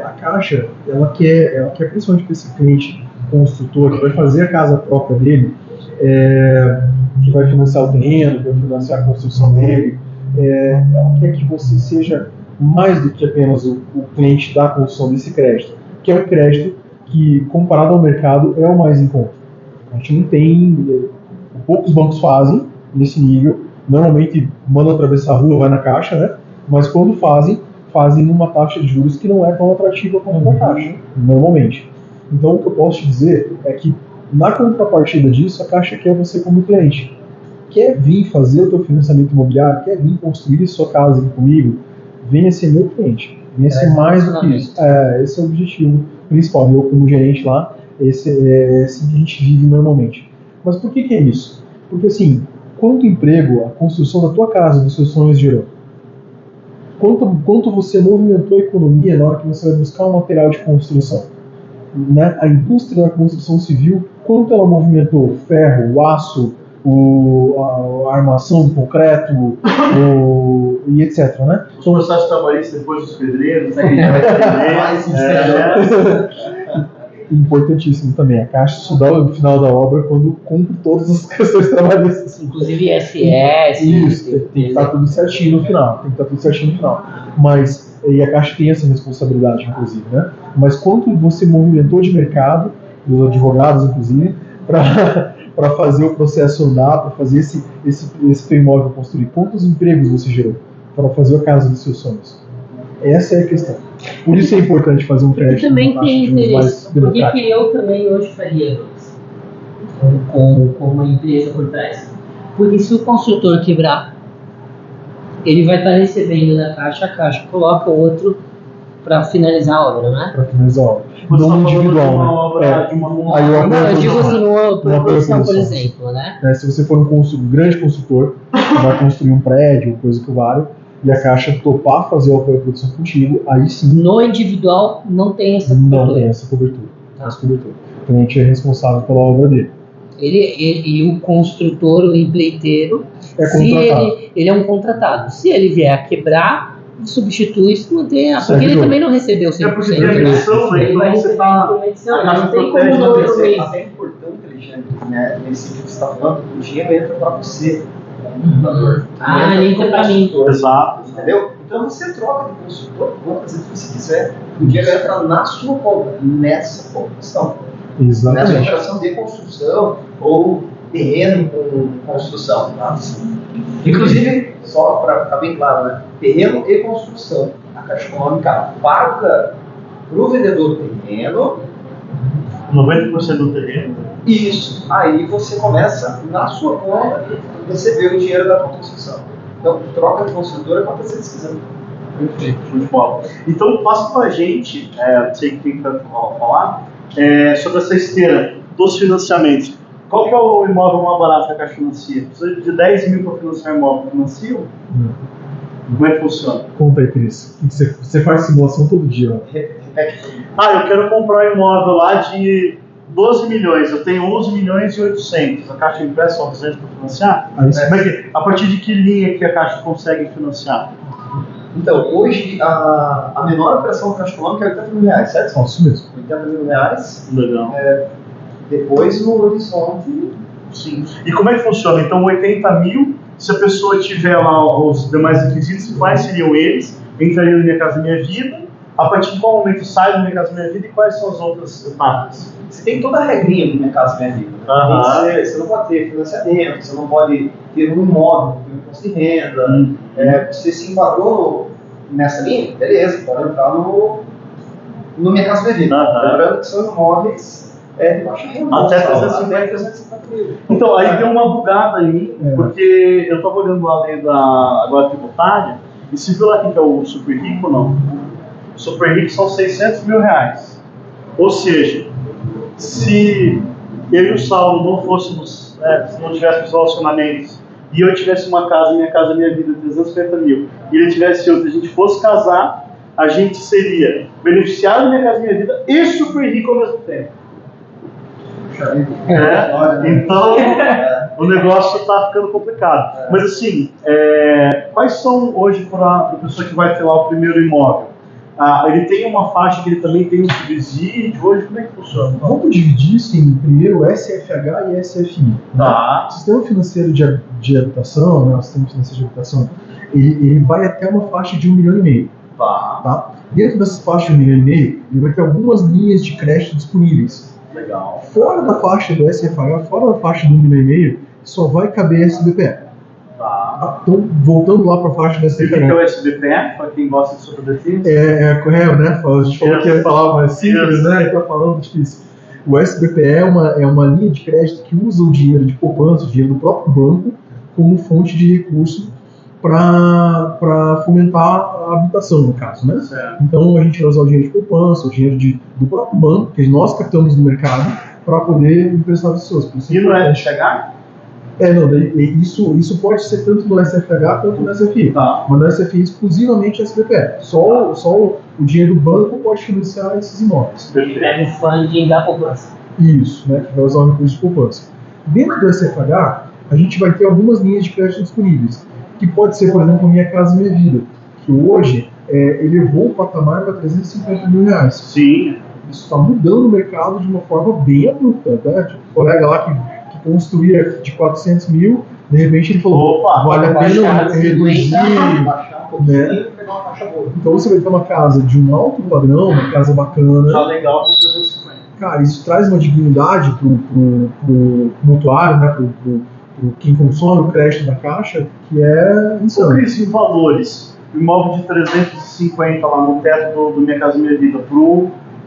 a Caixa, ela quer principalmente para esse cliente construtor que vai fazer a casa própria dele, que vai financiar o terreno, que vai financiar a construção dele, ela quer que você seja mais do que apenas o cliente da construção desse crédito, que é um crédito que, comparado ao mercado, é o mais em conta. A gente não tem, poucos bancos fazem nesse nível, normalmente mandam atravessar a rua, vai na Caixa, né? Mas quando fazem numa taxa de juros que não é tão atrativa quanto a Caixa, normalmente. Então, o que eu posso te dizer é que, na contrapartida disso, a Caixa quer você como cliente. Quer vir fazer o teu financiamento imobiliário, quer vir construir sua casa aqui comigo, venha ser meu cliente. Venha ser mais do que isso. Esse é o objetivo principal. Eu, como gerente lá, esse é assim que a gente vive normalmente. Mas por que é isso? Porque, assim, quanto emprego a construção da tua casa, dos seus sonhos gerou? Quanto você movimentou a economia na hora que você vai buscar um material de construção? Né? A indústria da construção civil, quanto ela movimentou ferro, aço, a armação do concreto e etc. Né? Os processos trabalhistas depois dos pedreiros, né, que a gente vai importantíssimo também. A Caixa estudar no final da obra quando cumpre todas as questões trabalhistas. Inclusive ISS. Isso, tem que estar tudo certinho no final. Mas, e a Caixa tem essa responsabilidade, inclusive, né? Mas quanto você movimentou de mercado, dos advogados, inclusive, para fazer o processo andar, para fazer esse teu imóvel construir? Quantos empregos você gerou para fazer a casa dos seus sonhos? Essa é a questão. Por isso é importante fazer um crédito. E também tem interesse. Por que eu também hoje faria isso? Com uma empresa por trás? Porque se o construtor quebrar, ele vai estar recebendo da Caixa, a Caixa coloca outro para finalizar a obra, não é? Para finalizar a obra. Você Não tá individual, falando de uma né? obra, de uma... Aí Não, eu digo assim, uma produção, produção, por exemplo, né? Se você for um grande construtor, vai construir um prédio, coisa que vale, e a Caixa topar fazer o apoio à produção contigo, aí sim. No individual não tem essa cobertura. Não tem essa cobertura. Então a gente é responsável pela obra dele. E o construtor, o empreiteiro, É contratado. ele é um contratado. Se ele vier a quebrar, substitui se não tem. Porque ele jogo. também não recebeu 100%. É porque tem a medição, né? Ele vai Então você receber tá... por medição, a Caixa não tem protege como no a outro mês. Até é importante, Alexandre, né? Nesse sentido que você está falando, o dinheiro entra para você. Ele entra para mim. Exato. Entendeu? Então você troca de consultor quantas vezes você quiser. O dinheiro entra na sua conta, nessa questão. Nessa Exatamente. operação de construção ou terreno com construção. Tá? Inclusive, só para ficar bem claro, né? Terreno e construção. A Caixa Econômica paga para o vendedor terreno. 90% do terreno. Isso. Aí você começa na sua conta a receber o dinheiro da construção. Então, troca de construtora quantas vezes quiser. Perfeito, muito bom. Então, passa para a gente, não sei quem vai falar, sobre essa esteira dos financiamentos. Qual que é o imóvel mais barato que a Caixa financia? Precisa de 10 mil para financiar um imóvel. Financia? Como é que funciona? Conta aí, Cris. Você faz simulação todo dia. Ó. Repete tudo. Eu quero comprar um imóvel lá de 12 milhões, eu tenho 11 milhões e 800. A Caixa empresta só 200 para financiar? A partir de que linha que a Caixa consegue financiar? Então, hoje a menor operação da Caixa Econômica é R$80 mil, certo? Isso mesmo. R$80 mil. Legal. Depois no horizonte. Sim. E como é que funciona? Então, 80 mil, se a pessoa tiver lá os demais requisitos, quais seriam eles? Entraria na Minha Casa Minha Vida. A partir de qual momento sai da Minha Casa Minha Vida e quais são as outras etapas? Você tem toda a regrinha do Minha Casa Minha Vida. Né? Você não pode ter financiamento, você não pode ter um imóvel, ter um imposto de renda. Você se enquadrou nessa linha? Beleza, pode entrar no Minha Casa Minha Vida. Lembrando que são imóveis de baixa renda. Até 350 mil. Então, aí deu uma bugada em mim, porque eu estava olhando a lei agora tributária, e se viu lá que é o super rico ou não? O super rico são 600 mil reais. Ou seja, se eu e o Saulo não fôssemos, se não tivéssemos relacionamentos, e eu tivesse uma casa, Minha Casa Minha Vida, 350 mil, e ele tivesse outra, e a gente fosse casar, a gente seria beneficiário da Minha Casa Minha Vida e super rico ao mesmo tempo. Então, o negócio está ficando complicado. Mas assim, quais são hoje para a pessoa que vai ter lá o primeiro imóvel? Ele tem uma faixa que ele também tem um subsídio. Hoje, como é que funciona? Vamos dividir isso em primeiro SFH e SFI. Tá. O sistema financeiro de habitação, né, o sistema financeiro de habitação, ele vai até uma faixa de 1,5 milhão. Tá? Dentro dessas faixas de 1,5 milhão, ele vai ter algumas linhas de crédito disponíveis. Legal. Fora da faixa do SFH, fora da faixa do 1,5 milhão, só vai caber SBPE. Tá. Então, voltando lá para a faixa do Você SBPE. fica o SBPE, para quem gosta de sobredefesa? Correto, né? A gente falou que ia falar mais simples, né? E tá falando difícil. O SBPE é uma linha de crédito que usa o dinheiro de poupança, o dinheiro do próprio banco, como fonte de recurso para fomentar a habitação, no caso, né? Certo. Então a gente vai usar o dinheiro de poupança, o dinheiro do próprio banco, que nós captamos no mercado, para poder emprestar as pessoas. E no SFH? Isso pode ser tanto no SFH quanto no SFI. Tá. Mas no SFI exclusivamente SBPE. Só o dinheiro do banco pode financiar esses imóveis. Pega o funding da poupança. Isso, né? Que vai usar o recurso de poupança. Dentro do SFH, a gente vai ter algumas linhas de crédito disponíveis. Que pode ser, por exemplo, Minha Casa Minha Vida, que hoje elevou o patamar para 350 mil reais. Sim. isso está mudando o mercado de uma forma bem abrupta. Né? Tipo, o colega lá que construía de 400 mil, de repente ele falou, Opa, vale a pena reduzir. Baixar um pouquinho Né? e pegar uma faixa boa. Então você vai ter uma casa de um alto padrão, uma casa bacana. Já legal com 350. Cara, isso traz uma dignidade pro mutuário, né? Pro quem consome o crédito da Caixa, que é Ô, insano. Cris, em valores, o imóvel de 350 lá no teto do Minha Casa Minha Vida para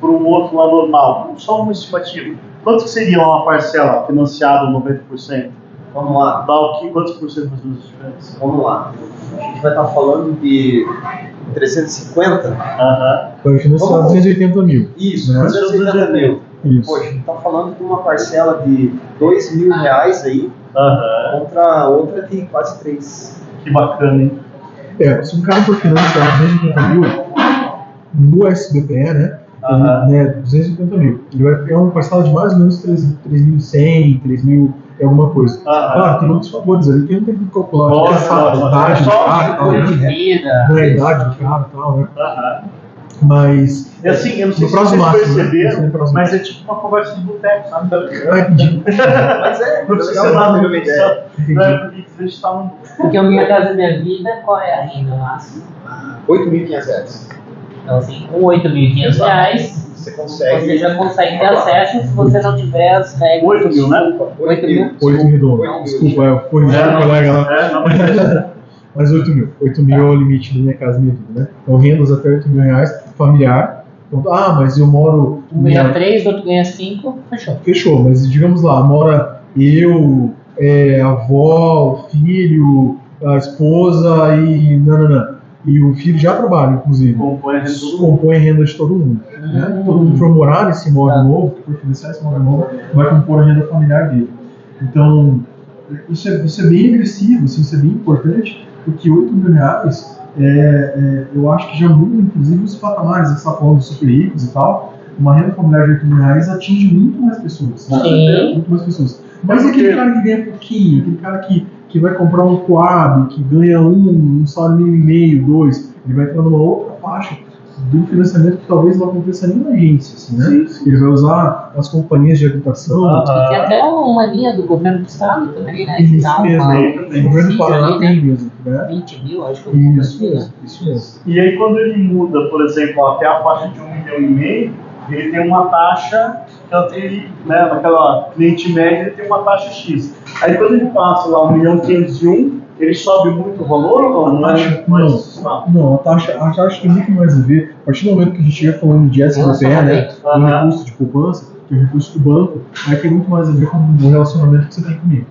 um outro lá normal, só uma estimativa. Quanto que seria uma parcela financiada 90%? Vamos lá. Dá o que? Quantos por cento das duas diferenças? Vamos lá. A gente vai estar falando de 350. Aham. Vai financiar Vamos. 280 mil. Isso, Né? 280 mil. Isso. Poxa, a gente está falando de uma parcela de R$2.000 aí Aham. contra outra de quase 3. Que bacana, hein? Se um cara for financiar 280 mil no SBPE, né? Aham. Né, 280 mil. Ele vai pegar uma parcela de mais ou menos 3.100, 3.000 e alguma coisa. Aham. Claro, tem outros favores ali que não tem que calcular. Nossa, a nossa, idade do só cara, tal, Seguro de né? vida. A idade do cara e tal, né? Aham. Mas. E assim, eu não sei no se prazo vocês máximo, né? perceberam, No prazo mas é tipo uma conversa de boteco, sabe? Ah, entendi. Mas Não precisa ser legal, nada uma ideia. né? Porque a gente tá num... Porque o Minha Casa Minha Vida, qual é a renda máxima? R$8.500. Então, assim, com R$8.500, Você consegue. você já consegue ter acesso se você não tiver as regras. 8 mil, né? 8 mil. 8 redondo. 8 mil. Desculpa, eu corrigi o colega lá. Não, mas Mas 8 mil. 8 mil é o limite do Minha Casa Minha Vida, né? Então, rendas até 8 mil reais, familiar. Então, mas eu moro. Um ganha 3, outro ganha 5, fechou. Fechou, mas digamos lá, mora eu, a avó, o filho, a esposa e. E o filho já trabalha, inclusive. compõe a renda do Compõe a renda de todo mundo. Né? Todo mundo que for morar nesse imóvel novo, que for financiar esse imóvel novo, vai compor a renda familiar dele. Então, isso é bem agressivo, assim, isso é bem importante, porque 8 mil reais, eu acho que já muda, inclusive, os patamares. Você está falando dos super ricos e tal. Uma renda familiar de 8 mil reais atinge muito mais pessoas. Sim. Muito mais pessoas. Mas aquele cara que ganha pouquinho, aquele cara que vai comprar um Coab, que ganha um salário mínimo e meio, 2, ele vai entrar numa outra faixa do financiamento que talvez não aconteça nem na agência, assim, né? Sim, sim. Ele vai usar as companhias de habitação. Tem até uma linha do governo do estado também, né? Que Isso dá mesmo, uma, o governo do Paraná ali, tem mesmo, né? 20 mil, acho que eu Isso mesmo. E aí quando ele muda, por exemplo, até a faixa de 1,5 milhão, ele tem uma taxa, né, naquela cliente média, ele tem uma taxa X. Aí quando ele passa lá 1.501.000, ele sobe muito o valor ou não? Não, a taxa tem muito mais a ver. A partir do momento que a gente chega falando de SBPE, né, do recurso de poupança, que é o recurso do banco, aí tem muito mais a ver com o relacionamento que você tem comigo.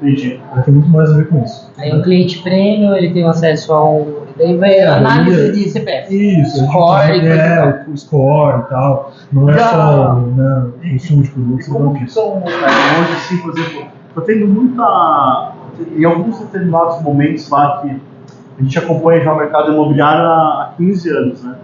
Entendi. Aí tem muito mais a ver com isso. Aí um cliente premium, ele tem acesso a um. Daí vai análise de CPF. Isso, Score, a gente coisa o score e tal. Não é só né, consumo de produtos. E como que são, hoje assim, por exemplo, eu tenho muita, em alguns determinados momentos lá que a gente acompanha já o mercado imobiliário há 15 anos, né?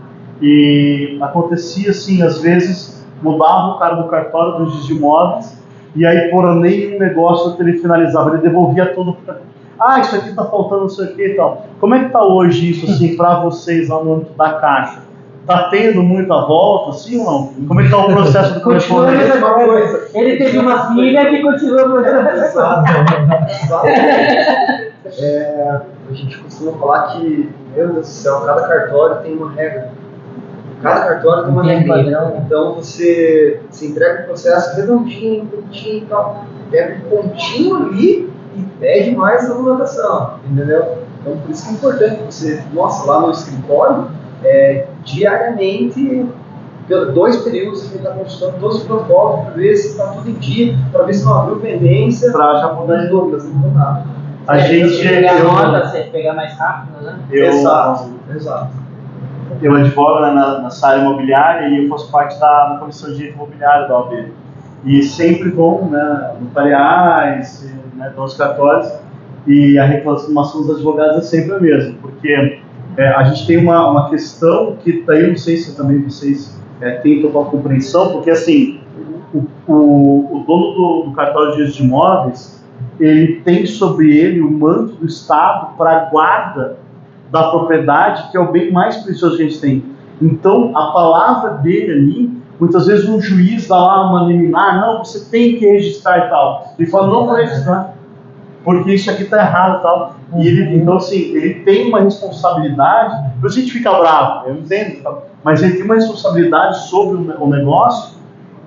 E acontecia assim, às vezes mudava o cara do cartório do registro de imóveis e aí por nenhum negócio ele finalizava, ele devolvia tudo para... isso aqui tá faltando não sei o que e tal. Como é que tá hoje isso assim para vocês lá no âmbito da Caixa? Tá tendo muita volta, assim ou não? Como é que tá o processo do Continua a correspondente? mesma coisa. Ele teve uma filha que continua a mesma A gente costuma falar que, meu Deus do céu, cada cartório tem uma regra. Cada cartório tem uma Tem regra. padrão. Então você entrega o processo redondinho, bonitinho e tal, pega um pontinho ali e pede mais a documentação, entendeu? Então por isso que é importante você, lá no escritório, diariamente, 2 períodos, você está consultando todos os protocolos para ver se está tudo em dia, para ver se não abriu pendência, Para já poder das dúvidas, não tem nada. a gente Se pegar nota, você pegar mais rápido, né? Exato. Eu advogo nessa área imobiliária e eu faço parte da comissão de direito imobiliário da OAB. E sempre vão, né, notariais, né, dos cartórios, e a reclamação dos advogados é sempre a mesma, porque a gente tem uma questão que daí eu não sei se também vocês têm total compreensão, porque assim, o dono do cartório de direitos de imóveis, ele tem sobre ele o manto do Estado para a guarda da propriedade, que é o bem mais precioso que a gente tem. Então, a palavra dele ali Muitas vezes um juiz dá lá uma liminar, não, você tem que registrar e tal. Ele fala, não vou registrar, porque isso aqui está errado e tal. E ele, então, assim, ele tem uma responsabilidade, por isso a gente fica bravo, eu entendo, mas ele tem uma responsabilidade sobre o negócio,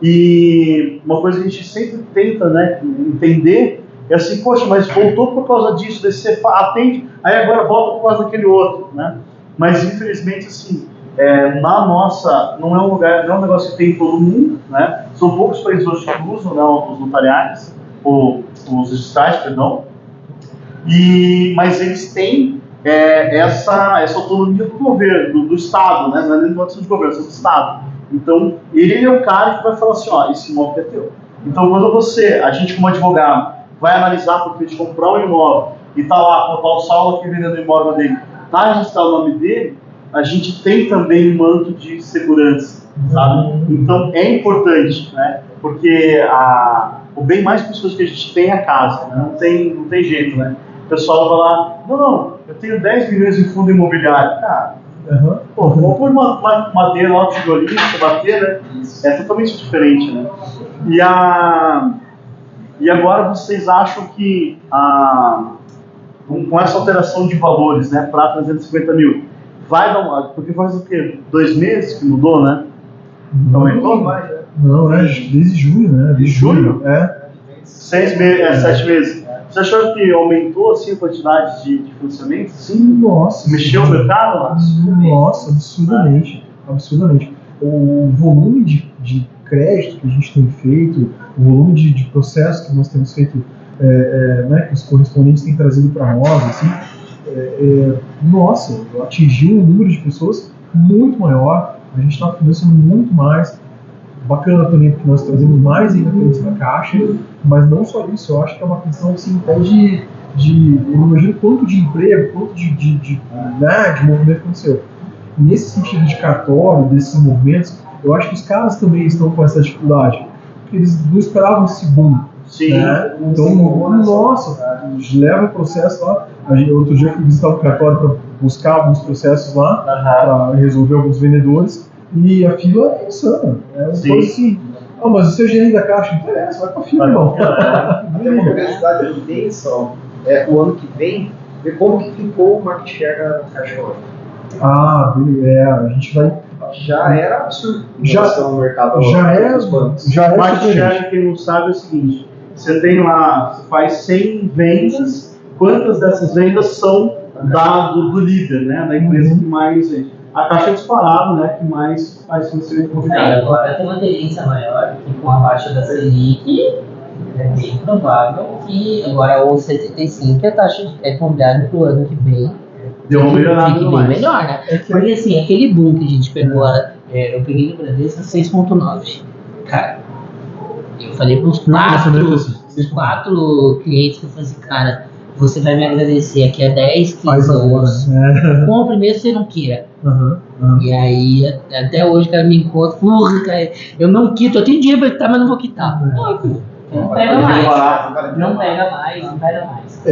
e uma coisa que a gente sempre tenta, né, entender é assim, poxa, mas voltou por causa disso, daí você atende, aí agora volta por causa daquele outro, né? Mas infelizmente, assim, na nossa, não é um lugar, não é um negócio que tem em todo mundo, né? São poucos países hoje que usam, né, os notariais, ou os registrais, perdão, mas eles têm essa autonomia do governo, do Estado, né? Não é nem de governo, é do Estado. Então, ele é o cara que vai falar assim, ó, esse imóvel é teu. Então, quando a gente como advogado, vai analisar porque a gente comprar um imóvel e tá lá, o Saulo aqui vendendo o imóvel dele, tá registrado o nome dele, a gente tem também um manto de segurança, sabe? Então, é importante, né? Porque o bem mais precioso que a gente tem é a casa, né? Não tem jeito, né? O pessoal vai lá, não, eu tenho 10 milhões em fundo imobiliário. Cara, pô, vamos pôr uma madeira lá, um tijolinho, você bater, né? É totalmente diferente, né? E agora vocês acham que com essa alteração de valores, né, para 350 mil, vai dar uma... Porque faz o quê? 2 meses que mudou, né? Aumentou mais, né? Não, desde junho, né? De junho? 7 meses. Você achou que aumentou assim, a quantidade de financiamento? Sim, nossa. Mexeu o mercado, Márcio? Nossa, absurdamente. Absurdamente. O volume de crédito que a gente tem feito, o volume de processo que nós temos feito, né, que os correspondentes têm trazido para nós, assim, nossa, atingiu um número de pessoas muito maior, a gente está financiando muito mais. Bacana também porque nós trazemos mais ainda clientes para a Caixa, mas não só isso, eu acho que é uma questão assim, até eu não imagino quanto de emprego, quanto de movimento aconteceu. Nesse sentido de cartório, desses movimentos, eu acho que os caras também estão com essa dificuldade, porque eles não esperavam esse boom. Sim. Né? Então, nossa, leva o processo lá. Outro dia eu fui visitar o cartório para buscar alguns processos lá, para resolver alguns vendedores, e a fila é insana. É uma coisa assim, mas o seu gerente da Caixa, não interessa, vai pra fila, irmão. Tem uma curiosidade que tem só, o ano que vem, ver como que ficou o market share da Caixa hoje. A gente vai... Já era absurdo. No mercado. Já é market share, quem não sabe, é o seguinte, você tem lá, você faz 100 vendas, quantas dessas vendas são do líder, né, da empresa que mais... A Caixa é disparado, né, que mais faz financiamento imobiliário. Agora tem uma tendência maior que com a baixa da Selic é bem provável que agora o 75 a taxa imobiliária para o ano que vem deu uma melhorada fique bem melhor, né? Porque assim, aquele boom que a gente pegou lá, eu peguei no Bradesco 6,9. Cara, eu falei para os 4 clientes que eu falei assim, cara, você vai me agradecer aqui a 10, 15 anos. Com o primeiro você não queira. E aí, até hoje, o cara me encontra, porra, cara, eu não quito, eu tenho dinheiro pra quitar, mas não vou quitar. Não pega mais. Não pega mais.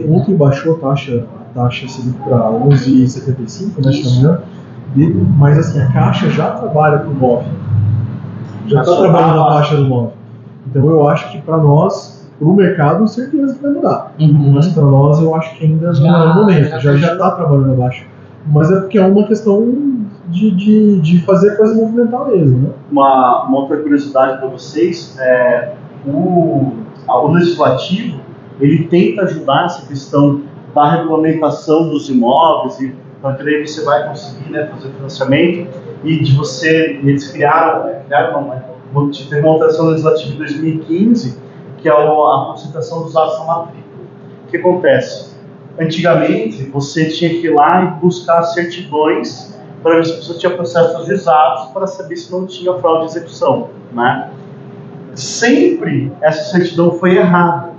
Ontem baixou a taxa Selic para 11,75, né, se não me engano. Mas assim, a Caixa já trabalha com o MOV. Já está trabalhando na taxa do MOV. Então eu acho que para nós, para o mercado, certeza que vai mudar. Mas para nós, eu acho que ainda não é o momento. Já está trabalhando abaixo. Mas é porque é uma questão de fazer a coisa movimentar mesmo, né? Uma outra curiosidade para vocês, o legislativo, ele tenta ajudar essa questão da regulamentação dos imóveis, e então aí você vai conseguir, né, fazer financiamento, e eles teve uma alteração legislativa em 2015, que é a concentração dos atos na matrícula. O que acontece? Antigamente, você tinha que ir lá e buscar certidões para ver se a pessoa tinha processos ajuizados para saber se não tinha fraude de execução, né? Sempre essa certidão foi errada.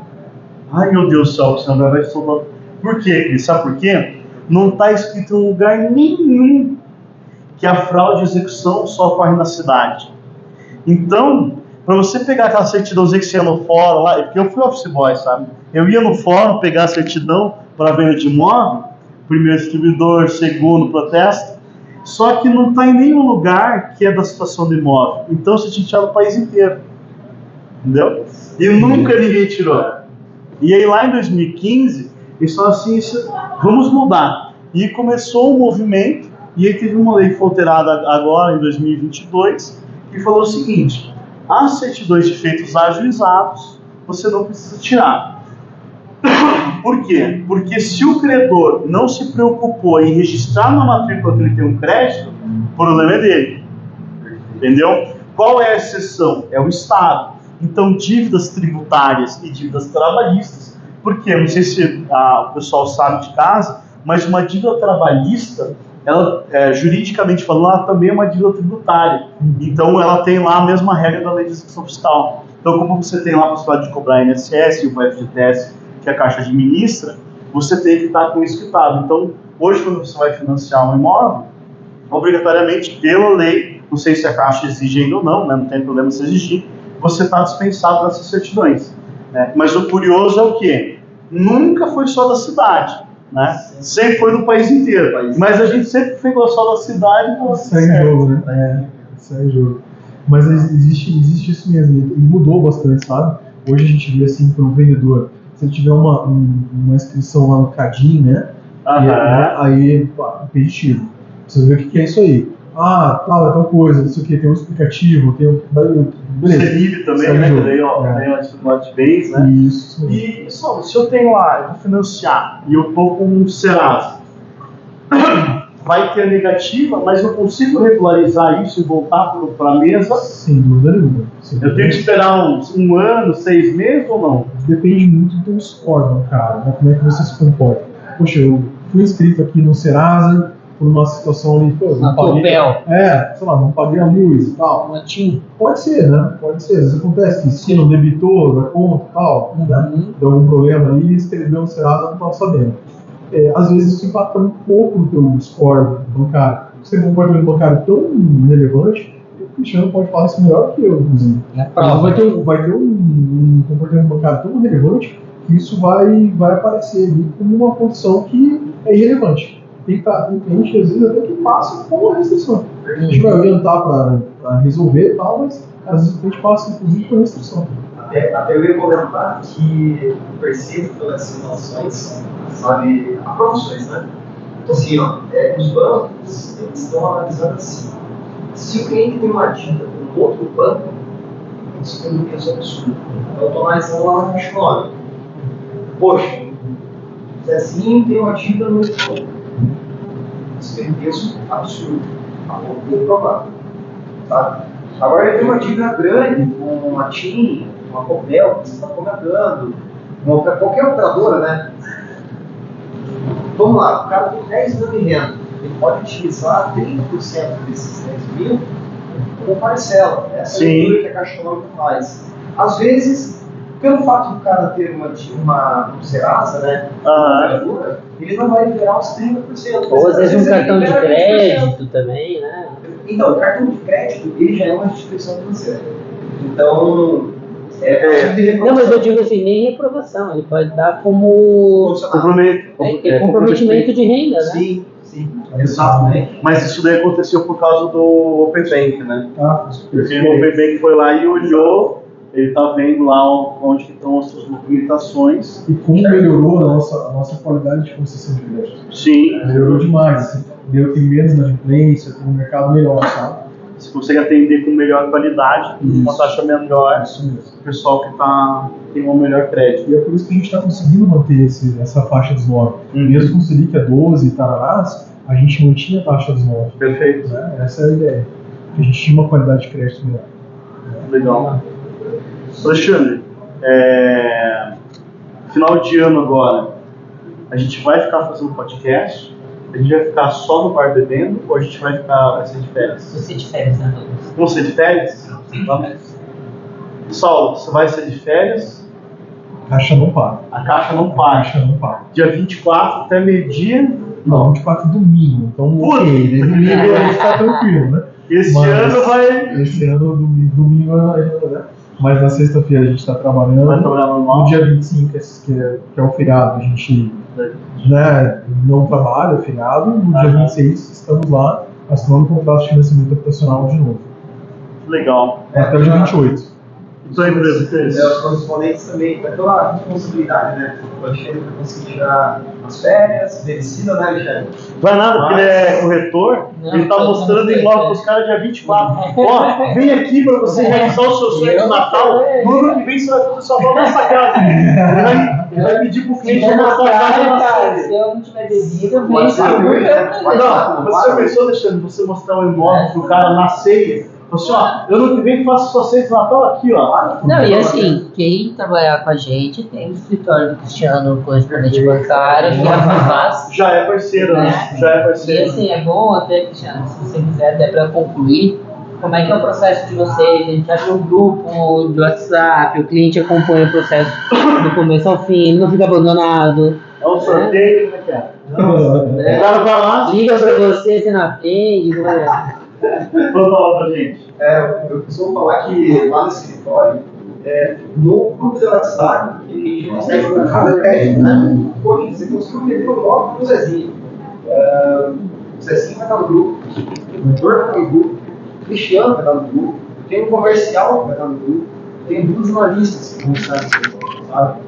Ai, meu Deus do céu, você não vai soltar. Por quê, Cris? Sabe por quê? Não está escrito em lugar nenhum que a fraude de execução só ocorre na cidade. Então, para você pegar aquela certidãozinha que você ia no fórum lá, porque eu fui office boy, sabe? Eu ia no fórum pegar a certidão para venda de imóvel, primeiro distribuidor, segundo protesto, Só que não está em nenhum lugar que é da situação do imóvel. Então você tinha que tirar do país inteiro. Entendeu? E nunca ninguém tirou. E aí lá em 2015, eles falaram assim, vamos mudar. E começou um movimento, e aí teve uma lei que foi alterada agora em 2022, que falou o seguinte: as certidões de feitos ajuizados, você não precisa tirar. Por quê? Porque se o credor não se preocupou em registrar na matrícula que ele tem um crédito, o problema é dele. Entendeu? Qual é a exceção? É o Estado. Então, dívidas tributárias e dívidas trabalhistas, porque, não sei se o pessoal sabe de casa, mas uma dívida trabalhista, ela, juridicamente falando, ela também é uma dívida tributária. Então, ela tem lá a mesma regra da lei de execução fiscal. Então, como você tem lá a possibilidade de cobrar INSS e o FGTS, que a Caixa administra, você tem que estar com isso quitado. Então, hoje, quando você vai financiar um imóvel, obrigatoriamente, pela lei, não sei se a Caixa exige ainda ou não, né, não tem problema se exigir, você está dispensado dessas certidões. Né? Mas o curioso é o quê? Nunca foi só da cidade. Né? Sempre foi do país inteiro. Mas a gente sempre pegou só da cidade. Segue jogo, né? Segue jogo. Mas existe isso mesmo. E mudou bastante, sabe? Hoje a gente vê assim, para um vendedor, se ele tiver uma inscrição lá no Cadim, né? Aí, impeditivo. Você vê o que é isso aí. Ah, tal, é tal coisa, não sei o que, tem um explicativo, tem um. Beleza. CELIB também, né? Que daí, ó, tem a dificuldade de bens, né? Isso. E só, se eu tenho lá, eu vou financiar e eu tô com um Serasa, vai ter a negativa, mas eu consigo regularizar isso e voltar para a mesa? Sem dúvida nenhuma. Eu tenho que esperar um ano, 6 meses ou não? Depende muito do score do cara, né? Como é que você se comporta. Poxa, eu fui inscrito aqui no Serasa por uma situação ali, pô, não paguei, sei lá, não paguei a luz e tal. Pode ser, né? Pode ser. Às vezes acontece que se não debitou da conta e tal, né? Deu algum problema ali, escreveu no Serasa, não estava sabendo. Às vezes isso impacta um pouco no teu score bancário. Você tem um comportamento bancário tão relevante, o Cristiano pode falar isso melhor que eu, inclusive. Vai ter um comportamento bancário tão relevante que isso vai aparecer ali como uma condição que é irrelevante. Tem gente, às vezes, até que passa com uma restrição. A gente vai orientar para resolver e tal, mas às vezes a gente passa, inclusive, por restrição. Até eu ia comentar que eu percebo pelas simulações, sabe, aprovações, né? Então, assim, ó, os bancos, eles estão analisando assim: se o cliente tem uma dívida com outro banco, isso tem um peso absurdo. Então, eu estou analisando lá na Caixa Econômica. Poxa, o Zezinho tem uma dívida no outro banco. Isso tem um peso absurdo, a ponto de provar, sabe? Agora ele tem uma dívida grande com uma TIM, uma Copel, que você está comentando, qualquer operadora, né? Vamos lá, o cara tem 10 mil de renda, ele pode utilizar 30% desses 10 mil como parcela. Essa é a leitura que a Caixa Econômica faz. Às vezes, pelo fato do cara ter um Serasa, né? Ele não vai liberar os 30%. Ou às vezes um cartão de crédito também, né? Então, o cartão de crédito, ele já é uma instituição financeira. Então, não, mas eu digo assim, nem reprovação, ele pode dar como comprometimento de renda, né? Sim, exatamente. Mas isso daí aconteceu por causa do Open Bank, né? Porque o Open Bank foi lá e olhou, ele está vendo lá onde estão as suas movimentações. E como melhorou a nossa qualidade de concessão de crédito. Sim. Melhorou demais. Assim, tem menos inadimplência, tem um mercado melhor, sabe? Você consegue atender com melhor qualidade, com uma taxa menor, o pessoal que tem um melhor crédito. E é por isso que a gente está conseguindo manter essa faixa dos 9. Mesmo com o Selic a 12 e tararás, a gente mantinha a taxa dos 9. Perfeito. Né? Essa é a ideia. A gente tinha uma qualidade de crédito melhor. Legal. Alexandre, final de ano agora, a gente vai ficar fazendo podcast? A gente vai ficar só no bar bebendo ou a gente vai ser de férias? Vou ser de férias, né? Vamos ser de férias? Vamos. Saulo, você vai ser de férias? A caixa não para. A caixa não para. A caixa não para. Dia 24 até meio-dia? Não, 24 é domingo. Então, ok. Domingo a gente tá tranquilo, né? Esse ano, domingo, né? Mas na sexta-feira a gente está trabalhando. Vai trabalhar normal. No dia 25, que é o feriado, a gente não trabalha, é feriado. No dia 26 estamos lá assinando um contrato de financiamento habitacional de novo. Legal. Até o dia 28. Então a empresa que é isso? Os correspondentes também, vai ter uma responsabilidade, né? O Alexandre vai conseguir tirar as férias, medicina, né, Alexandre? Vai nada, porque ele é corretor, Não, ele tá não, mostrando não, imóvel pros caras dia 24. Ó, vem aqui pra você realizar o seu sonho de Natal. No ano que vem você vai fazer sua própria casa. Ele vai pedir pro cliente Se mostrar a casa na cara, série. se eu não tiver bebida, eu Pode vejo. ser, né? Não, você já pensou, Alexandre, você mostrar um imóvel pro cara na ceia? Assim, ó, eu ano que vem faço sua ceia de Natal aqui, ó. Não, e assim, quem trabalhar com a gente tem o escritório do Cristiano, correspondente bancário, que faz. Já é parceiro, né? Já é E parceiro. assim, é bom até, Cristiano, se você quiser, até para concluir, como é que é o processo de vocês? A gente acha um grupo de WhatsApp, o cliente acompanha o processo do começo ao fim, ele não fica abandonado. É um sorteio, como é que é? Né? O cara vai lá, Liga para você, você não atende, não é? vou falar pra gente. Eu costumo falar que lá no escritório, no grupo de WhatsApp, a gente consegue colocar o crédito, né? Pô, você conseguiu ter o nome do Zezinho. O Zezinho vai estar no grupo, o Heitor vai estar no grupo, o Cristiano vai estar no grupo, tem um comercial que vai estar no grupo, tem 2 jornalistas que vão estar no grupo, sabe?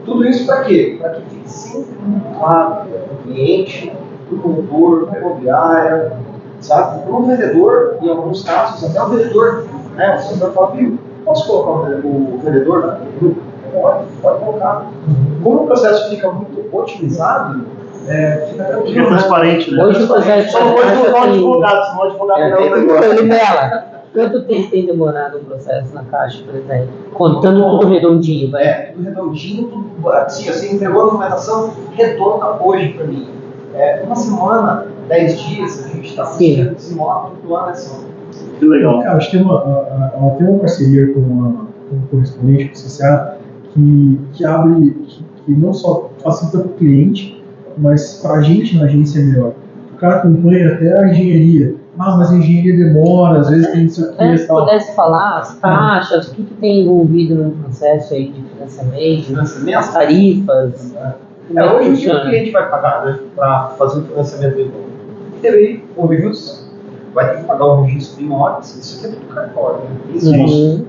Tudo isso para quê? Para que fique sempre claro o cliente, o corretor, a imobiliária, sabe? Para o vendedor, em alguns casos, até o vendedor, né? Você vai falar, viu, posso colocar o vendedor no grupo? Pode colocar. Como o processo fica muito otimizado, fica tranquilo. Fica transparente, né? Hoje o processo Só não pode colocar um advogado, senão o advogado não é o negócio. Nela. Quanto tempo tem demorado um processo na Caixa, por exemplo? Contando tudo redondinho, vai? Tudo redondinho, tudo assim, você entregou a documentação redonda hoje para mim. Uma semana, 10 dias, a gente está conseguindo esse modo do ano assim. Que legal. Cara, a gente tem uma parceria com um correspondente, com o CCA, que abre, que não só facilita para o cliente, mas para a gente na agência é melhor. O cara acompanha até a engenharia. Mas a engenharia demora, às vezes tem isso aqui Se pudesse falar as taxas, o que tem envolvido no processo aí de financiamento, as tarifas, como é que Hoje o que o funciona? cliente vai pagar, né, para fazer o financiamento do imóvel? Teve o registro, vai ter que pagar o registro de imóveis, isso aqui é tudo cartório, né? Isso.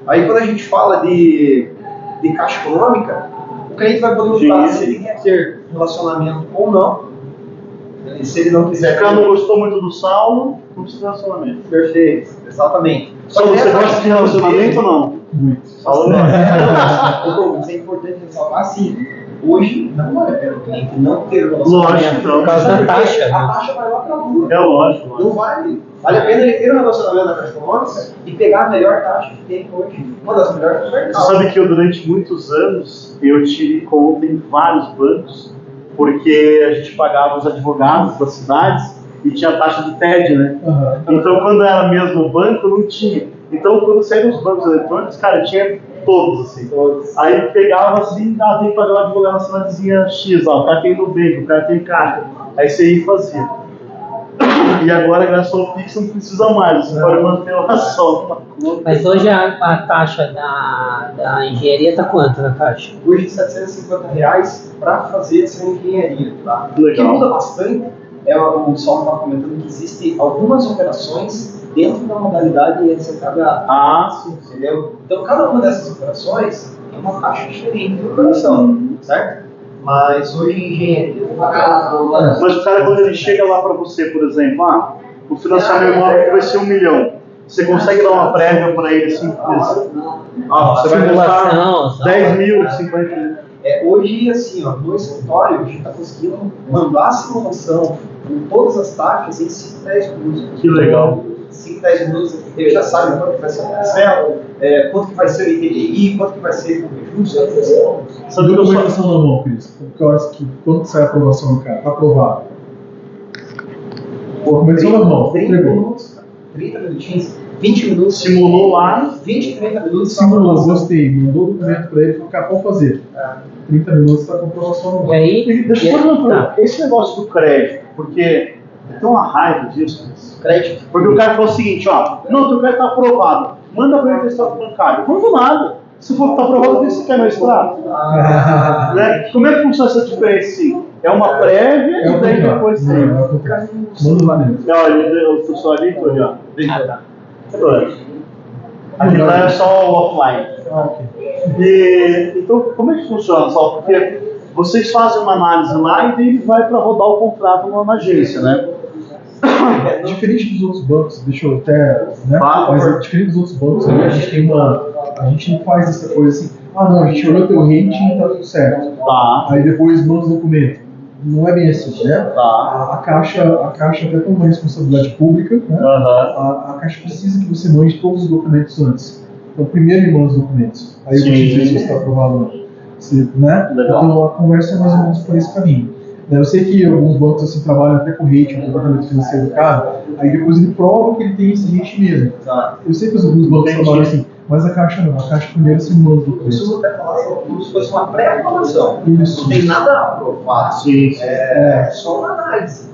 Aí quando a gente fala de caixa econômica, o cliente vai poder optar se ele quer ter relacionamento ou não. E se ele não quiser. Se o cara não gostou muito do Saulo, não precisa de relacionamento. Perfeito, exatamente. Só você gosta de relacionamento ou não? muito. Saulo não. Isso é importante ressalvar assim. Hoje não vale a pena o cliente não ter relacionamento. Lógico, então. Por causa da taxa, A né? taxa vai lá para a rua. É lógico. Não vale. Vale a pena ele ter um relacionamento na Caixa Econômica e pegar a melhor taxa que tem hoje. Uma das melhores do mercado. Você sabe que eu, durante muitos anos, eu tive conta em vários bancos, porque a gente pagava os advogados das cidades e tinha taxa de TED, né? Então, quando era mesmo banco, não tinha. Então, quando saíram os bancos eletrônicos, cara, tinha todos, assim. Aí pegava assim, tem que pagar um advogado na cidadezinha X, ó, o cara tem Nubank, o cara tem Caixa. Aí você ia e fazia. E agora, graças ao Pix, não precisa mais, você pode manter uma só numa conta. Mas hoje a taxa da engenharia está quanto na Caixa? Hoje, R$750 para fazer essa engenharia. Tá? Legal. O que muda bastante, o Saulo estava comentando que existem algumas operações dentro da modalidade LCKH. Sim. Entendeu? Então, cada uma dessas operações tem uma taxa diferente de operação, certo? Mas hoje em engenharia, Mas o cara, quando ele chega lá para você, por exemplo, o financiamento imóvel vai ser 1 milhão. Você consegue dar uma prévia para ele assim? Você vai gastar 10 mil, 50 mil. Hoje, assim, no escritório, a gente está conseguindo mandar a simulação com todas as taxas em 5, 10 minutos. Que legal. 5, 10 minutos, ele já sabe quanto que vai ser o parcela, quanto que vai ser o ITBI, quanto que vai ser o rejusto. Sabe a documentação na mão, Cris? Quando sai a aprovação do cara? Está aprovado. Documentação na mão, 30 minutos, 30 minutinhos, 20 minutos. Simulou lá. 20, 30 minutos. Simulou, gostei. Mandou o documento para ele, falou, pode fazer. 30 minutos está com a aprovação na mão. E aí? Deixa eu fazer uma pergunta. Esse negócio do crédito, porque eu tenho uma raiva disso. Porque o cara falou o seguinte, não, teu crédito está aprovado. Manda para ele o extrato bancário. Não mando nada. Se for tá aprovado, o que você quer no extrato? Né? Como é que funciona essa diferença? Assim? É uma prévia e daí depois tem. Olha, o pessoal ali, tô ali, ó. Aqui lá é só o offline. Então, como é que funciona, Saulo? Porque vocês fazem uma análise lá e daí ele vai para rodar o contrato na agência, né? Diferente dos outros bancos, deixa eu até, né? Mas é diferente dos outros bancos, a gente tem a gente não faz essa coisa assim, não, a gente olhou teu rating e tá tudo certo. Tá. Aí depois manda o documento. Não é bem assim, né? Tá. A Caixa até tem uma responsabilidade pública, né? A Caixa precisa que você mande todos os documentos antes. Então primeiro ele manda os documentos, aí eu vou te dizer se você está aprovado ou não. Né? Então a conversa é mais ou menos por esse caminho. Eu sei que alguns bancos assim, trabalham até com rating, com o departamento financeiro do cara, aí depois ele prova que ele tem esse rating mesmo. Eu sei que alguns bancos trabalham assim, mas a Caixa não. A Caixa primeiro se manda os documentos. Isso até falar como se fosse uma pré-aprovação. Isso. Não tem nada aprovado. Sim. É só uma análise.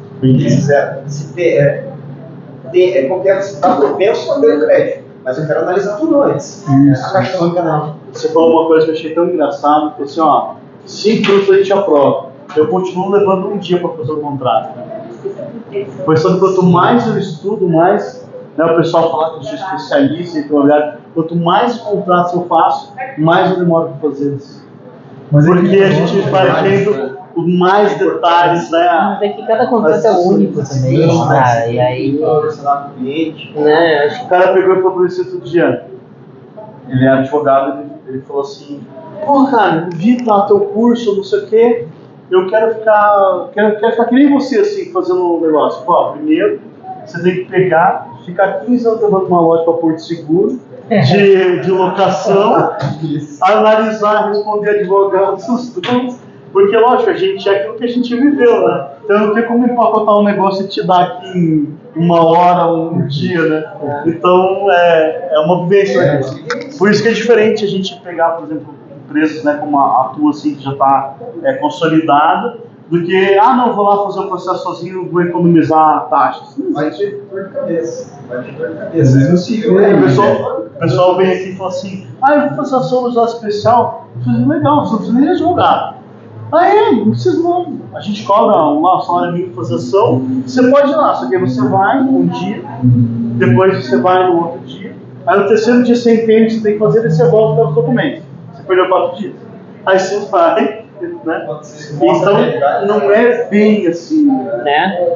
Qualquer você está propenso a ter o crédito, mas eu quero analisar tudo antes. Isso. A Caixa Banca não. Você falou uma coisa que eu achei tão engraçada, que assim, ó, 5 minutos a gente aprova. Eu continuo levando um dia para fazer o contrato. Pensando que quanto mais eu estudo, mais, né, o pessoal fala que eu sou especialista em trabalhar, quanto mais contratos eu faço, mais eu demoro para fazer isso. Porque a gente vai vendo mais detalhes, né? Mas é que cada contrato é único também, cara. E aí. Né, acho que o cara pegou e falou para isso outro dia. Ele é advogado, ele falou assim: pô, cara, vi lá teu curso, não sei o quê. Eu quero ficar que nem você, assim, fazendo um negócio. Pô, primeiro, você tem que pegar, ficar 15 anos levando uma loja para Porto Seguro, de locação, analisar, responder advogados, porque, lógico, a gente é aquilo que a gente viveu, né? Então não tem como empacotar um negócio e te dar aqui em uma hora, um dia, né? Então, é uma vivência. Né? Por isso que é diferente a gente pegar, por exemplo, empresas, né, como a tua, assim, que já está consolidada, do que, não, vou lá fazer o processo sozinho, vou economizar taxas. Vai ter dor de cabeça. Às vezes o pessoal vem aqui e fala assim, eu vou fazer a solução especial. Eu falei, legal, você não precisa nem advogar. Não precisa não. A gente cobra um salário mínimo para fazer ação, você pode ir lá, só que aí você vai um dia, depois você vai no outro dia, aí no terceiro dia você entende, você tem que fazer, e você volta para os documentos. Você perdeu 4 dias. Aí você vai, né? Então não é bem assim, né?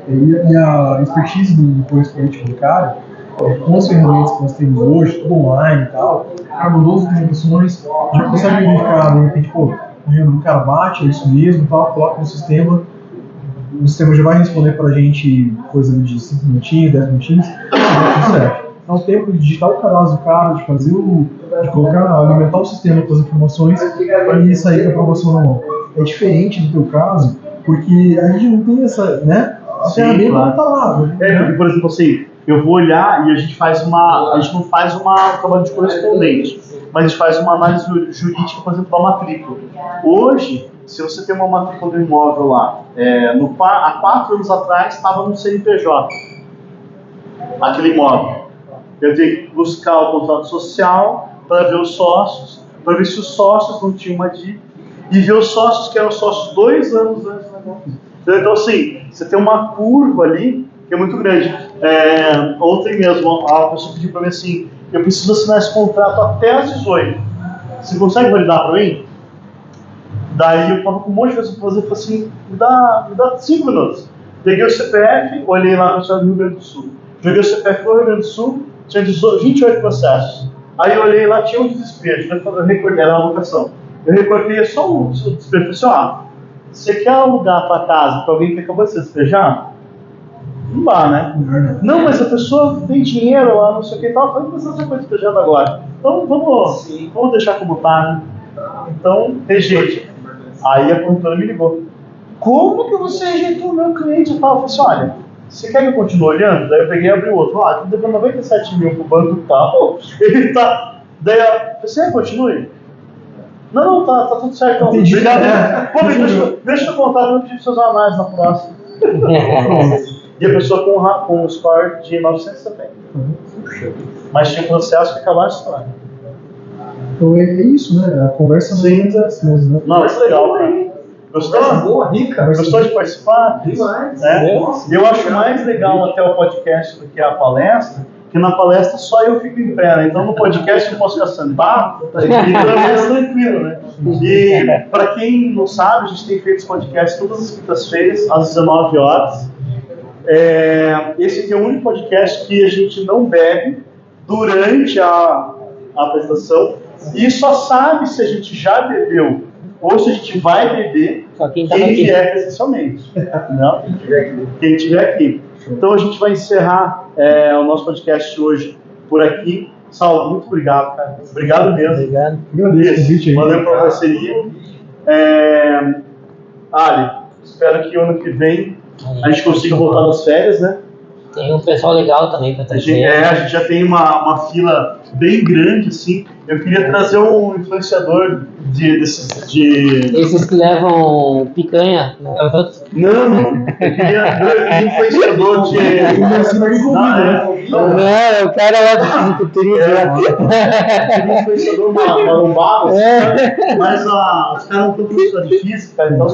E a expertise do correspondente bancário, com as ferramentas que nós temos hoje, tudo online e tal, mudou as informações, a gente consegue verificar, de repente, o cara bate, é isso mesmo, tal, coloca no sistema, o sistema já vai responder pra gente coisa de 5 minutinhos, 10 minutinhos, tudo certo. Então o tempo de digitar o cadastro do cara, de fazer de colocar, alimentar o sistema com as informações e sair com a aprovação na mão. É diferente do teu caso, porque a gente não tem essa, né? A ferramenta não tá lá. Porque, por exemplo, assim, eu vou olhar e a gente não faz um trabalho de correspondente, mas a gente faz uma análise jurídica, por exemplo, da matrícula. Hoje, se você tem uma matrícula do imóvel lá, há 4 anos atrás estava no CNPJ, aquele imóvel. Eu tenho que buscar o contrato social para ver os sócios, para ver se os sócios não tinham uma dívida, e ver os sócios que eram sócios 2 anos antes do negócio. Então, assim, você tem uma curva ali que é muito grande. Ontem mesmo, a pessoa pediu para mim assim, eu preciso assinar esse contrato até às 18. Você consegue validar para mim? Daí eu estava com um monte de coisa para fazer, falei assim, me dá 5 minutos. Peguei o CPF, olhei lá no estado do Rio Grande do Sul. Joguei o CPF no Rio Grande do Sul, tinha 28 processos. Aí eu olhei lá, tinha um despejo, eu recortei, era uma locação. Eu recortei só um despejo, falei assim, você quer alugar a tua casa para alguém que acabou de ser despejado? Não dá, né? Não, mas a pessoa tem dinheiro lá, não sei o que e tal, vai precisar ser coisa despejada agora. Então vamos deixar como tá. Então, rejeite. Aí a corretora me ligou. Como que você rejeitou o meu cliente e tal? Eu falei assim, olha, você quer que eu continue olhando? Daí eu peguei e abri o outro. Tô devendo 97 mil pro banco e tal. Ele tá. Daí eu falei, continue? Não, tá tudo certo. Então. Obrigado. Pô, deixa eu contar, eu vou pedir seus análises na próxima. E a pessoa com um score de 970. Mas tinha um processo que acabava de estourar. Então é isso, né? A conversa Sim. não é assim mesmo, né? Não, isso é legal, cara. Gostou? Boa, rica. Gostou de participar? Demais. É. Nossa, Eu acho mais legal até o podcast do que a palestra, que na palestra só eu fico em pé, né? Então no podcast eu posso ficar sentado, então é mais tranquilo, né? E para quem não sabe, a gente tem feito esse podcast todas as quintas-feiras, às 19 horas. Esse aqui é o único podcast que a gente não bebe durante a apresentação e só sabe se a gente já bebeu ou se a gente vai beber Só quem tá quem aqui. vier presencialmente. Não? Quem estiver aqui. Então a gente vai encerrar o nosso podcast de hoje por aqui. Saulo, muito obrigado, cara. Obrigado mesmo. Obrigado. Agradeço o convite aí. Valeu pela parceria. Ali, espero que o ano que vem a gente consiga voltar das férias, né? Tem um pessoal legal também pra A trazer. gente já tem uma fila bem grande, assim. Eu queria trazer um influenciador Esses que levam picanha. Não. Eu queria um influenciador de... Não, o cara lá do fisiculturismo. Um influenciador marombado, assim, mas os caras não estão professores de física, então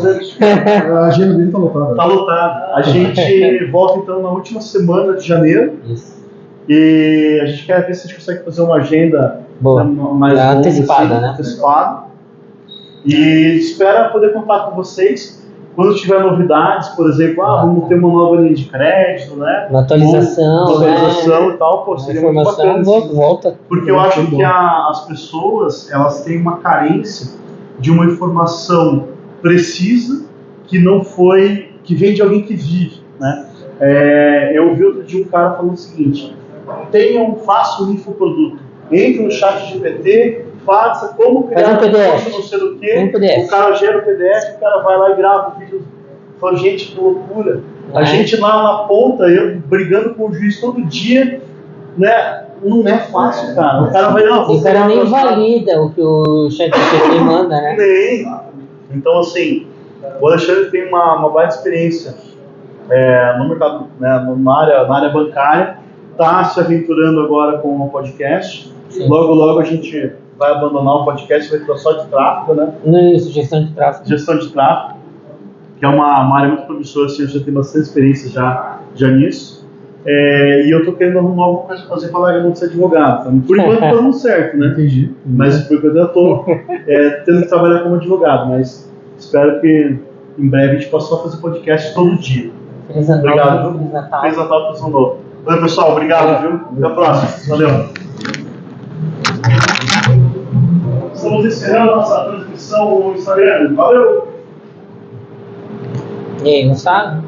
A agenda dele tá lotada. tá lotado. A gente volta então na última semana de janeiro Isso. e a gente quer ver se a gente consegue fazer uma agenda Boa. mais Já longa, antecipada, assim, né? antecipada. E espero poder contar com vocês quando tiver novidades, por exemplo, vamos ter uma nova linha de crédito, né? Uma atualização, Uma atualização né? e tal, pô, Uma seria muito informação bacana. Assim. volta. Porque eu acho que as pessoas, elas têm uma carência de uma informação precisa que não foi, que vem de alguém que vive, né? Eu ouvi outro dia um cara falando o seguinte: faça um infoproduto, entre no chat GPT, faça como criar Faz um PDF. post, não sei do que, Um PDF. o cara gera o PDF, o cara vai lá e grava o vídeo. Fala, gente, que loucura. A gente lá na ponta, eu brigando com o juiz todo dia, né? Não é fácil, cara. O cara vai lá. E o cara nem valida o que o ChatGPT manda, né? Nem. Então, assim, o Alexandre tem uma baita experiência no mercado, né, na área bancária, está se aventurando agora com o podcast. Sim. Logo a gente vai abandonar o podcast, vai ficar só de tráfego, né? Isso, gestão de tráfego. Gestão de tráfego, que é uma área muito promissora, assim, eu já tenho bastante experiência já nisso. E eu estou querendo arrumar alguma coisa para fazer para largar de ser advogado. Então, por enquanto está dando certo, né? Entendi. Mas por enquanto eu estou tendo que trabalhar como advogado, mas espero que em breve a gente possa só fazer podcast todo dia. Feliz Natal. Obrigado, viu? Feliz Natal. Feliz Natal, pessoal novo. Valeu, pessoal. Obrigado, viu? Até a próxima. Valeu. Estamos encerrando a nossa transmissão no Instagram. Valeu! E aí, não sabe?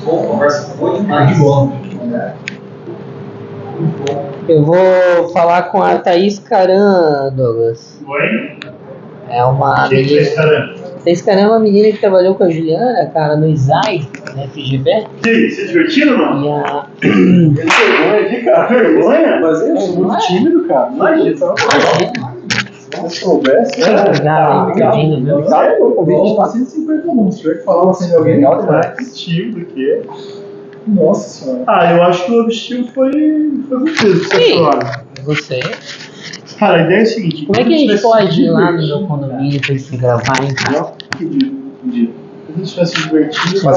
Bom, conversa boa demais. Eu vou falar com a Thaís Caran, Douglas. Oi? É uma Quem que é esse menina. cara? Thaís Caran é uma menina que trabalhou com a Juliana, cara, no ISAI, na FGV. Que? Se divertindo ou não? E a. Vergonha aqui, cara. Vergonha? Mas eu sou muito tímido, cara. Imagina. Se você soubesse, Obrigado, pedindo, viu? Cara, eu convido de 450 alunos. Se tiver que falar você de alguém, legal demais. Que tímido que é. Nossa senhora. Eu acho que o objetivo foi cumprido. Sim. Você. Cara, a ideia é a seguinte. Como é que a gente tivesse pode ir lá no divertido, meu condomínio pra gente gravar em casa? Entendi. Se a gente tivesse divertido,